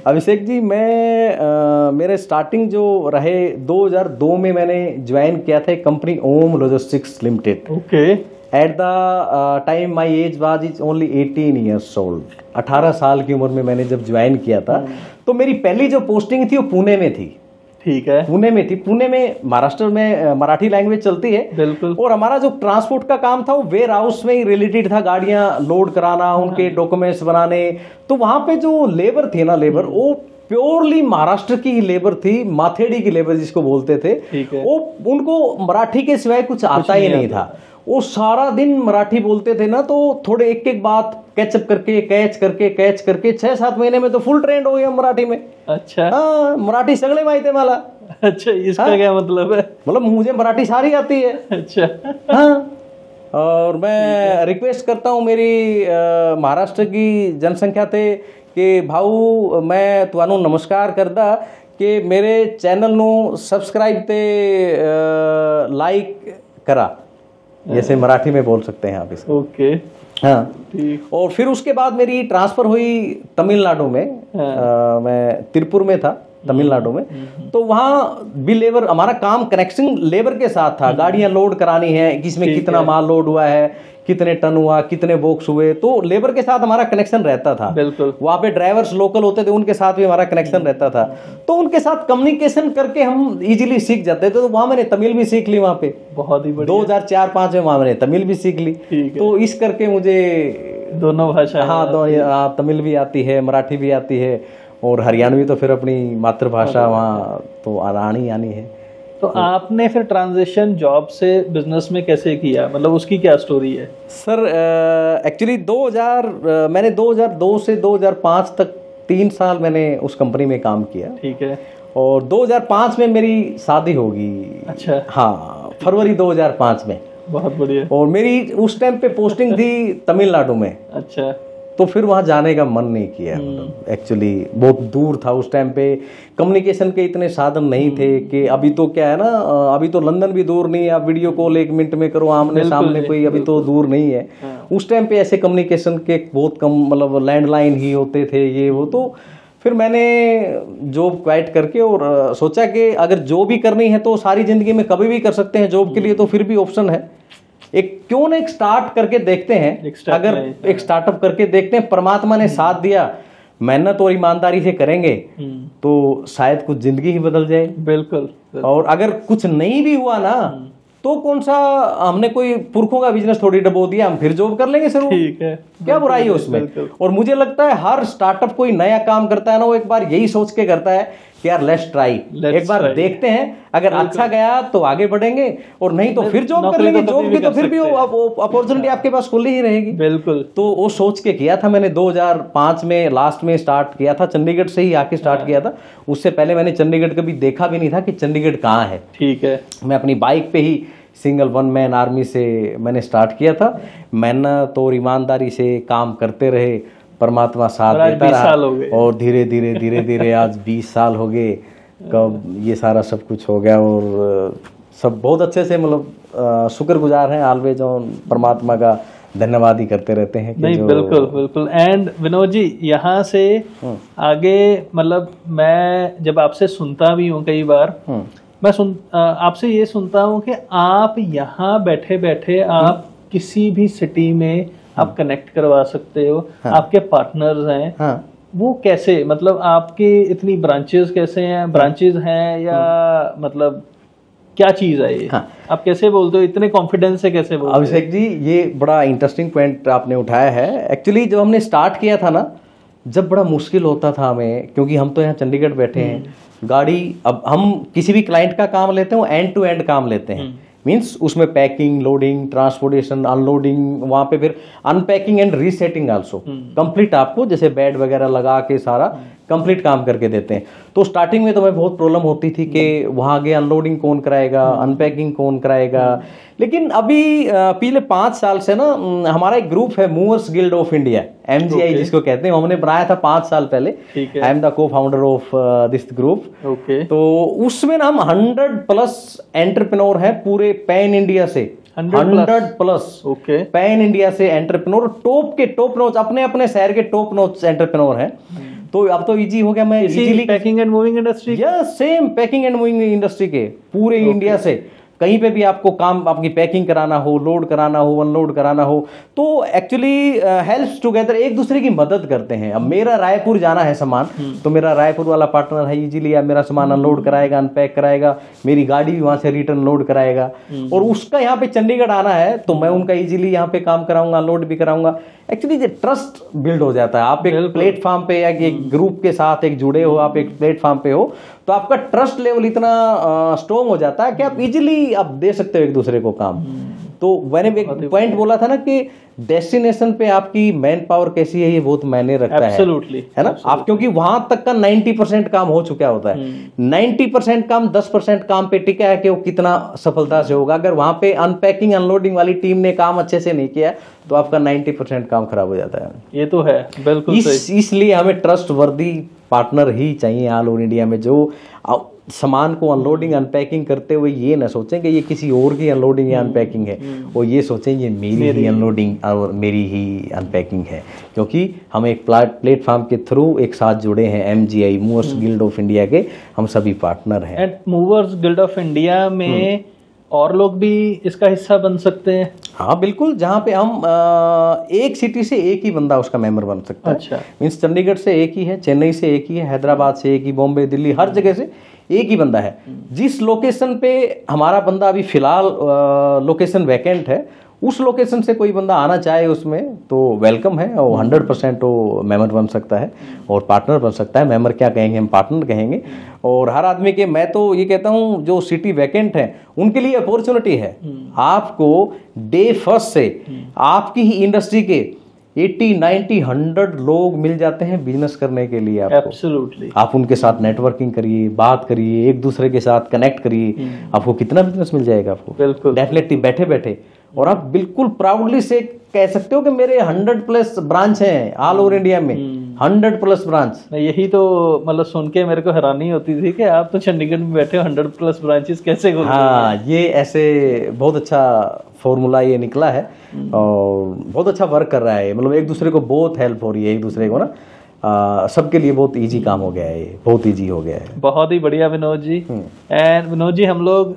अभिषेक जी, मैं मेरे स्टार्टिंग जो रहे 2002 में मैंने ज्वाइन किया था एक company Om Logistics Limited. Okay. At the time my age was is only 18 years old. 18 साल की उम्र में मैंने जब ज्वाइन किया था, तो मेरी पहली जो पोस्टिंग थी वो पुणे में थी। ठीक है। पुणे में थी। पुणे में, महाराष्ट्र में मराठी लैंग्वेज चलती है। बिल्कुल। और हमारा जो ट्रांसपोर्ट का काम था वो वेयर हाउस में ही रिलेटेड था, गाड़ियां लोड कराना, उनके डॉक्यूमेंट्स बनाने। तो वहां पे जो लेबर थी ना, लेबर वो प्योरली महाराष्ट्र की लेबर थी, माथेड़ी की लेबर जिसको बोलते थे। वो उनको मराठी के सिवाय कुछ आता ही नहीं था। वो सारा दिन मराठी बोलते थे ना, तो थोड़े एक एक बात कैच करके 6-7 महीने में तो फुल ट्रेंड हो गया मराठी में। अच्छा। हाँ, मराठी सगळे माहिती है मला। अच्छा, इसका क्या मतलब है? मतलब मुझे मराठी सारी आती है। अच्छा। हाँ। और मैं रिक्वेस्ट करता हूँ मेरी महाराष्ट्र की जनसंख्या थे कि भाऊ, मैं ਤੁਹਾਨੂੰ नमस्कार करदा कि मेरे चैनल नु सब्सक्राइब ते लाइक करा, जैसे मराठी में बोल सकते हैं आप इसको। ओके। हाँ। और फिर उसके बाद मेरी ट्रांसफर हुई तमिलनाडु में। मैं तिरुपुर में था, तमिलनाडु में। तो वहाँ भी लेबर, हमारा काम कनेक्शन लेबर के साथ था। गाड़ियां लोड करानी है, किसमें कितना माल लोड हुआ है, कितने टन हुआ, कितने बॉक्स हुए, तो लेबर के साथ हमारा कनेक्शन रहता था। बिल्कुल। वहाँ पे ड्राइवर्स लोकल होते थे, उनके साथ भी हमारा कनेक्शन रहता था। तो उनके साथ कम्युनिकेशन करके हम इजीली सीख जाते थे। तो वहाँ मैंने तमिल भी सीख ली। वहाँ पे बहुत ही बढ़िया। 2004-05 में वहाँ मैंने तमिल भी सीख ली। तो इस करके मुझे दोनों भाषा, हाँ, तमिल भी आती है, मराठी भी आती है, और हरियाणवी तो फिर अपनी मातृभाषा वहाँ तो आनी है। तो आपने फिर ट्रांजिशन जॉब से बिजनेस में कैसे किया, मतलब उसकी क्या स्टोरी है? सर एक्चुअली 2000 मैंने 2002 से 2005 तक 3 साल मैंने उस कंपनी में काम किया। ठीक है। और 2005 में मेरी शादी होगी। अच्छा। हाँ, फरवरी 2005 में। बहुत बढ़िया। और मेरी उस टाइम पे पोस्टिंग थी तमिलनाडु में। अच्छा। तो फिर वहाँ जाने का मन नहीं किया। मतलब एक्चुअली बहुत दूर था उस टाइम पे, कम्युनिकेशन के इतने साधन नहीं थे कि अभी तो क्या है ना, अभी तो लंदन भी दूर नहीं है, आप वीडियो कॉल 1 मिनट में करो आमने सामने, कोई अभी तो दूर नहीं है। उस टाइम पे ऐसे कम्युनिकेशन के बहुत कम, मतलब लैंडलाइन ही होते थे ये वो। तो फिर मैंने जॉब क्वाइट करके और सोचा कि अगर जॉब ही करनी है तो सारी जिंदगी में कभी भी कर सकते हैं जॉब के लिए, तो फिर भी ऑप्शन है क्यों ना एक स्टार्ट करके देखते हैं। अगर एक स्टार्टअप करके देखते हैं, परमात्मा ने साथ दिया, मेहनत और ईमानदारी से करेंगे तो शायद कुछ जिंदगी ही बदल जाए। बिल्कुल। और अगर कुछ नहीं भी हुआ ना तो कौन सा, हमने कोई पुरखों का बिजनेस थोड़ी डबो दिया, हम फिर जॉब कर लेंगे शुरू। ठीक है, क्या बुराई है उसमें। और मुझे लगता है हर स्टार्टअप कोई नया काम करता है ना, वो एक बार यही सोच के करता है कि यार लेट्स ट्राई, एक बार देखते हैं, अगर अच्छा गया तो आगे बढ़ेंगे और नहीं तो फिर जॉब कर लेंगे। जॉब की तो फिर भी अपॉर्चुनिटी आपके पास खुली ही रहेगी। बिल्कुल। तो वो सोच के किया था मैंने। 2005 में लास्ट में स्टार्ट किया था, चंडीगढ़ से ही आके स्टार्ट किया था। उससे पहले मैंने चंडीगढ़ कभी देखा भी नहीं था कि चंडीगढ़ कहाँ है। ठीक है। मैं अपनी बाइक पे ही सिंगल 1 मैन आर्मी से मैंने स्टार्ट किया था। मेहनत और ईमानदारी से काम करते रहे, परमात्मा साथ देता रहा और धीरे धीरे धीरे धीरे आज 20 साल हो गए कब ये सारा सब कुछ हो गया। और सब बहुत अच्छे से, मतलब शुक्रगुजार हैं ऑलवेज ऑन, परमात्मा का धन्यवाद ही करते रहते हैं। नहीं, बिल्कुल बिल्कुल। एंड विनोद जी, यहाँ से आगे, मतलब मैं जब आपसे सुनता भी हूँ कई बार, मैं आपसे ये सुनता हूँ कि आप यहाँ बैठे बैठे आप किसी भी सिटी में आप कनेक्ट करवा सकते हो। आपके पार्टनर्स हैं, वो कैसे, मतलब आपके इतनी ब्रांचेस कैसे हैं, ब्रांचेस हैं या मतलब क्या चीज है ये? आप कैसे बोलते हो, इतने कॉन्फिडेंस से कैसे बोलते हो? अभिषेक जी, ये बड़ा इंटरेस्टिंग पॉइंट आपने उठाया है। एक्चुअली जब हमने स्टार्ट किया था ना, जब बड़ा मुश्किल होता था हमें, क्योंकि हम तो यहाँ चंडीगढ़ बैठे हैं, गाड़ी, अब हम किसी भी क्लाइंट का काम लेते हैं एंड टू एंड काम लेते हैं। मीन्स उसमें पैकिंग, लोडिंग, ट्रांसपोर्टेशन, अनलोडिंग, वहां पे फिर unpacking and resetting also complete, आपको जैसे बेड वगैरह लगा के सारा कंप्लीट काम करके देते हैं। तो स्टार्टिंग में तो हमें बहुत प्रॉब्लम होती थी कि वहां आगे अनलोडिंग कौन कराएगा, अनपैकिंग कौन कराएगा। लेकिन अभी पिछले 5 साल से ना हमारा एक ग्रुप है, movers guild of India, MGI जिसको कहते हैं, हमने बनाया था 5 साल पहले। आई एम द को फाउंडर ऑफ दिस ग्रुप। तो उसमें ना हम 100+ एंटरप्रेन्योर हैं पूरे पैन इंडिया से, 100+ पैन इंडिया से एंटरप्रेन्योर, टॉप के टॉप नोच, अपने अपने शहर के टॉप नोच एंटरप्रेन्योर हैं। तो अब तो इजी हो गया, मैं easily packing and moving industry, yes same packing and moving industry के पूरे इंडिया से कहीं पे भी आपको काम, आपकी पैकिंग कराना हो, लोड कराना हो, अनलोड कराना हो, तो एक्चुअली हेल्प्स टुगेदर, एक दूसरे की मदद करते हैं। अब मेरा रायपुर जाना है सामान, तो मेरा रायपुर वाला पार्टनर है, इजीली मेरा सामान अनलोड कराएगा, अनपैक कराएगा, मेरी गाड़ी भी वहां से रिटर्न लोड कराएगा। और उसका यहाँ पे चंडीगढ़ आना है तो मैं उनका इजीली यहाँ पे काम कराऊंगा, अनलोड भी कराऊंगा। एक्चुअली ये ट्रस्ट बिल्ड हो जाता है। आप एक प्लेटफॉर्म पे या एक ग्रुप के साथ एक जुड़े हो, आप एक प्लेटफॉर्म पे हो, तो आपका ट्रस्ट लेवल इतना स्ट्रॉन्ग हो जाता है कि आप इजीली आप दे सकते हो एक दूसरे को काम। तो मैंने एक पॉइंट बोला था ना कि डेस्टिनेशन पे आपकी मैन पावर कैसी है, ये बहुत मायने रखता है ना। आप क्योंकि वहां तक का 90% काम हो चुका होता है, 90% काम 10% काम पे टिका है कि वो कितना सफलता से होगा। अगर वहां पे अनपैकिंग अनलोडिंग वाली टीम ने काम अच्छे से नहीं किया तो आपका 90% काम खराब हो जाता है। ये तो है, बिल्कुल। इसलिए हमें ट्रस्ट वर्दी पार्टनर ही चाहिए ऑल ओवर इंडिया में, जो सामान को अनलोडिंग अनपैकिंग करते हुए ये ना सोचें कि ये किसी और की अनलोडिंग या अनपैकिंग है, और ये सोचें ये मेरी ही अनलोडिंग और मेरी ही अनपैकिंग है। क्योंकि हम एक प्लेटफॉर्म के थ्रू एक साथ जुड़े हैं, MGI movers guild of India के, हम सभी पार्टनर हैं। And movers guild of India में और लोग भी इसका हिस्सा बन सकते हैं? हाँ बिल्कुल, जहाँ पे हम एक सिटी से एक ही बंदा उसका मेंबर बन सकता है। अच्छा। मीन्स चंडीगढ़ से एक ही है, चेन्नई से एक ही है, हैदराबाद से एक ही, बॉम्बे, दिल्ली, हर जगह से एक ही बंदा है। जिस लोकेशन पे हमारा बंदा अभी फिलहाल लोकेशन वैकेंट है, उस लोकेशन से कोई बंदा आना चाहे उसमें तो वेलकम है, और 100% वो मेंबर बन सकता है और पार्टनर बन सकता है। मेंबर क्या कहेंगे, हम पार्टनर कहेंगे। और हर आदमी के, मैं तो ये कहता हूँ जो सिटी वैकेंट है उनके लिए अपॉर्चुनिटी है। आपको डे फर्स्ट से आपकी ही इंडस्ट्री के 80, 90, 100 लोग मिल जाते हैं बिजनेस करने के लिए। आपको एब्सोल्युटली, आप उनके साथ नेटवर्किंग करिए, बात करिए, एक दूसरे के साथ कनेक्ट करिए, आपको कितना बिजनेस मिल जाएगा आपको, बिल्कुल डेफिनेटली बैठे बैठे। और आप बिल्कुल प्राउडली से कह सकते हो कि मेरे 100+ ब्रांच हैं ऑल ओवर इंडिया में, 100+ ब्रांच। यही तो मतलब सुन के मेरे को हैरानी होती थी कि आप तो चंडीगढ़ में बैठे हो, 100+ ब्रांचेस कैसे खोल। हाँ, ये ऐसे बहुत अच्छा फॉर्मूला ये निकला है और बहुत अच्छा वर्क कर रहा है। मतलब एक दूसरे को बहुत हेल्प हो रही है, एक दूसरे को ना सबके लिए बहुत इजी काम हो गया है, ये बहुत इजी हो गया है। बहुत ही बढ़िया विनोद जी। एंड विनोद जी, हम लोग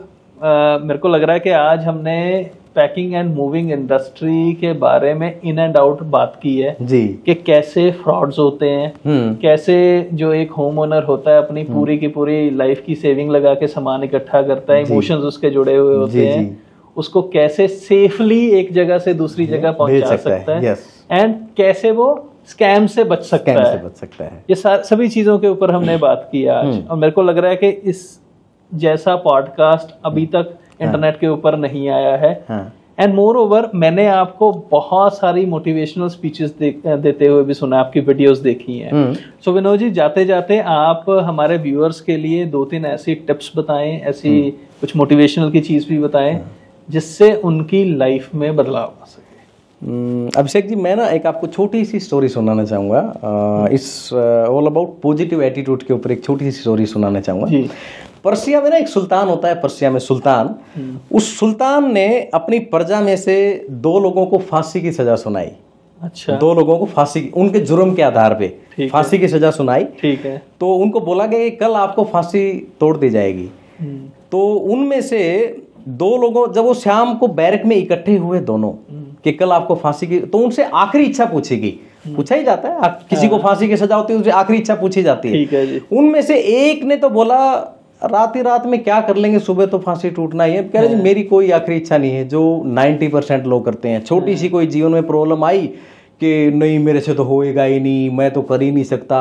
मेरे को लग रहा है कि आज हमने पैकिंग एंड मूविंग इंडस्ट्री के बारे में इन एंड आउट बात की है जी, कि कैसे फ्रॉड्स होते हैं, कैसे जो एक होम ओनर होता है अपनी पूरी की पूरी लाइफ की सेविंग लगा के सामान इकट्ठा करता है, इमोशंस उसके जुड़े हुए होते हैं, उसको कैसे सेफली एक जगह से दूसरी जगह पहुंचा सकता है, एंड कैसे वो स्कैम से बच सकता है। ये सभी चीजों के ऊपर हमने बात की आज। और मेरे को लग रहा है कि इस जैसा पॉडकास्ट अभी तक इंटरनेट के ऊपर नहीं आया है। एंड मोर ओवर, मैंने आपको बहुत सारी मोटिवेशनल स्पीचेस देते हुए भी सुना, आपकी वीडियोस देखी हैं। सो विनोद जी, जाते जाते आप हमारे व्यूअर्स के लिए 2-3 ऐसी टिप्स बताएं, ऐसी कुछ मोटिवेशनल की चीज भी बताएं जिससे उनकी लाइफ में बदलाव आ सके। अभिषेक जी, मैं ना एक आपको छोटी सी स्टोरी सुनाना चाहूँगा। इस ऑल अबाउट पॉजिटिव एटीट्यूड के ऊपर एक छोटी सी स्टोरी सुनाना चाहूँगा। पर्सिया में ना एक सुल्तान होता है, पर्सिया में सुल्तान। उस सुल्तान ने अपनी प्रजा में से 2 लोगों को फांसी की सजा सुनाई। अच्छा। 2 लोगों को फांसी, उनके जुर्म के आधार पे फांसी की सजा सुनाई। ठीक है। तो उनको बोला गया कि कल आपको फांसी तोड़ दी जाएगी। तो उनमें से 2 लोगों, जब वो शाम को बैरक में इकट्ठे हुए दोनों कि कल आपको फांसी की, तो उनसे आखिरी इच्छा पूछेगी, पूछा ही जाता है किसी को फांसी की सजा होती है, उनसे आखिरी इच्छा पूछी जाती है। ठीक है जी। उनमें से एक ने तो बोला रात ही रात में क्या कर लेंगे, सुबह तो फांसी टूटना ही है। कह रहे मेरी कोई आखिरी इच्छा नहीं है, जो 90% लोग करते हैं। छोटी सी कोई जीवन में प्रॉब्लम आई कि नहीं मेरे से तो होएगा ही नहीं, मैं तो कर ही नहीं सकता,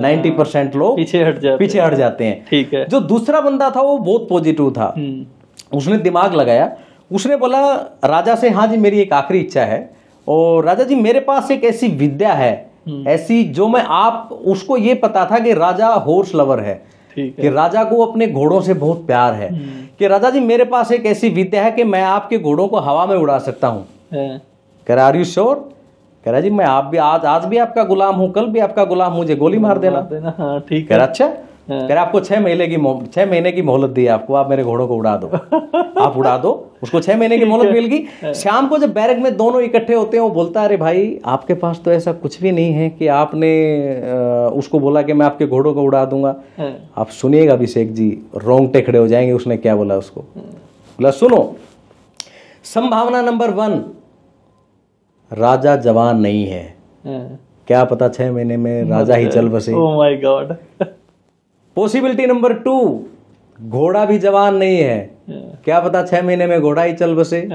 90% लोग पीछे हट जाते हैं। ठीक है। जो दूसरा बंदा था वो बहुत पॉजिटिव था, उसने दिमाग लगाया, उसने बोला राजा से, हाँ जी मेरी एक आखिरी इच्छा है, और राजा जी मेरे पास एक ऐसी विद्या है, ऐसी जो मैं आप, उसको ये पता था कि राजा हॉर्स लवर है, कि राजा को अपने घोड़ों से बहुत प्यार है, कि राजा जी मेरे पास एक ऐसी विद्या है कि मैं आपके घोड़ों को हवा में उड़ा सकता हूँ। कह रहा आर यू श्योर? कह रहा जी मैं आज भी आपका गुलाम हूँ, कल भी आपका गुलाम, मुझे गोली मार देना। हाँ, ठीक है। कह रहा अच्छा। कह रहा आपको 6 महीने की मोहलत दी आपको, आप मेरे घोड़ों को उड़ा दो। आप उड़ा दो। उसको 6 महीने की मोहलत मिल गई। शाम को जब बैरक में दोनों इकट्ठे होते हैं, वो बोलता है अरे भाई आपके पास तो ऐसा कुछ भी नहीं है कि आपने उसको बोला कि मैं आपके घोड़ों को उड़ा दूंगा। आप सुनिएगा अभिषेक जी, रोंगटे खड़े हो जाएंगे। उसने क्या बोला उसको, बोला सुनो, संभावना नंबर 1, राजा जवान नहीं है, क्या पता 6 महीने में राजा ही चल बसे। Oh my God. Possibility number 2, घोड़ा भी जवान नहीं है, क्या पता 6 महीने में घोड़ा ही चल बसे।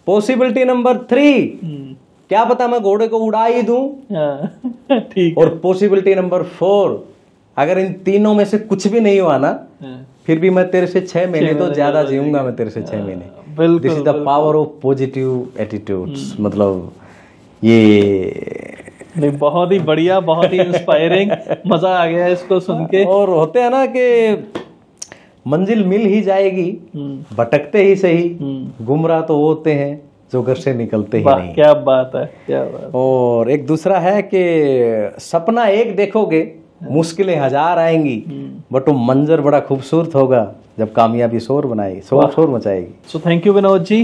पॉसिबिलिटी नंबर 3, क्या पता मैं घोड़े को उड़ा ही दूं। ठीक। और पॉसिबिलिटी नंबर 4, अगर इन तीनों में से कुछ भी नहीं हुआ ना, फिर भी मैं तेरे से 6 महीने तो ज्यादा जीऊंगा, मैं तेरे से 6 महीने। This is the power of positive attitudes. मतलब ये बहुत ही बढ़िया, बहुत ही इंस्पायरिंग, मजा आ गया इसको सुन के। और होते हैं ना कि मंजिल मिल ही जाएगी, भटकते ही सही, गुमराह तो होते हैं जो घर से निकलते ही नहीं। क्या बात है, क्या बात। और एक दूसरा है कि सपना एक देखोगे, मुश्किलें 1000 आएंगी, बट वो मंजर बड़ा खूबसूरत होगा जब कामयाबी शोर मचाएगी। So thank you Vinod ji.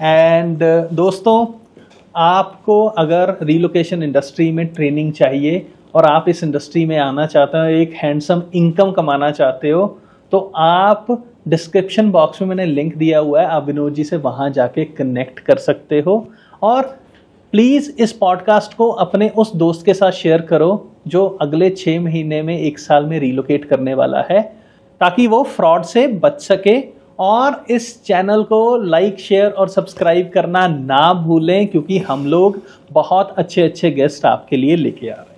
And दोस्तों, आपको अगर रिलोकेशन इंडस्ट्री में ट्रेनिंग चाहिए और आप इस इंडस्ट्री में आना चाहते हो, एक हैंडसम इनकम कमाना चाहते हो, तो आप डिस्क्रिप्शन बॉक्स में मैंने लिंक दिया हुआ है, आप विनोद जी से वहां जाके कनेक्ट कर सकते हो। और प्लीज़ इस पॉडकास्ट को अपने उस दोस्त के साथ शेयर करो जो अगले 6 महीने में 1 साल में रिलोकेट करने वाला है, ताकि वो फ्रॉड से बच सके और इस चैनल को लाइक, शेयर और सब्सक्राइब करना ना भूलें, क्योंकि हम लोग बहुत अच्छे अच्छे गेस्ट आपके लिए लेके आ रहे हैं।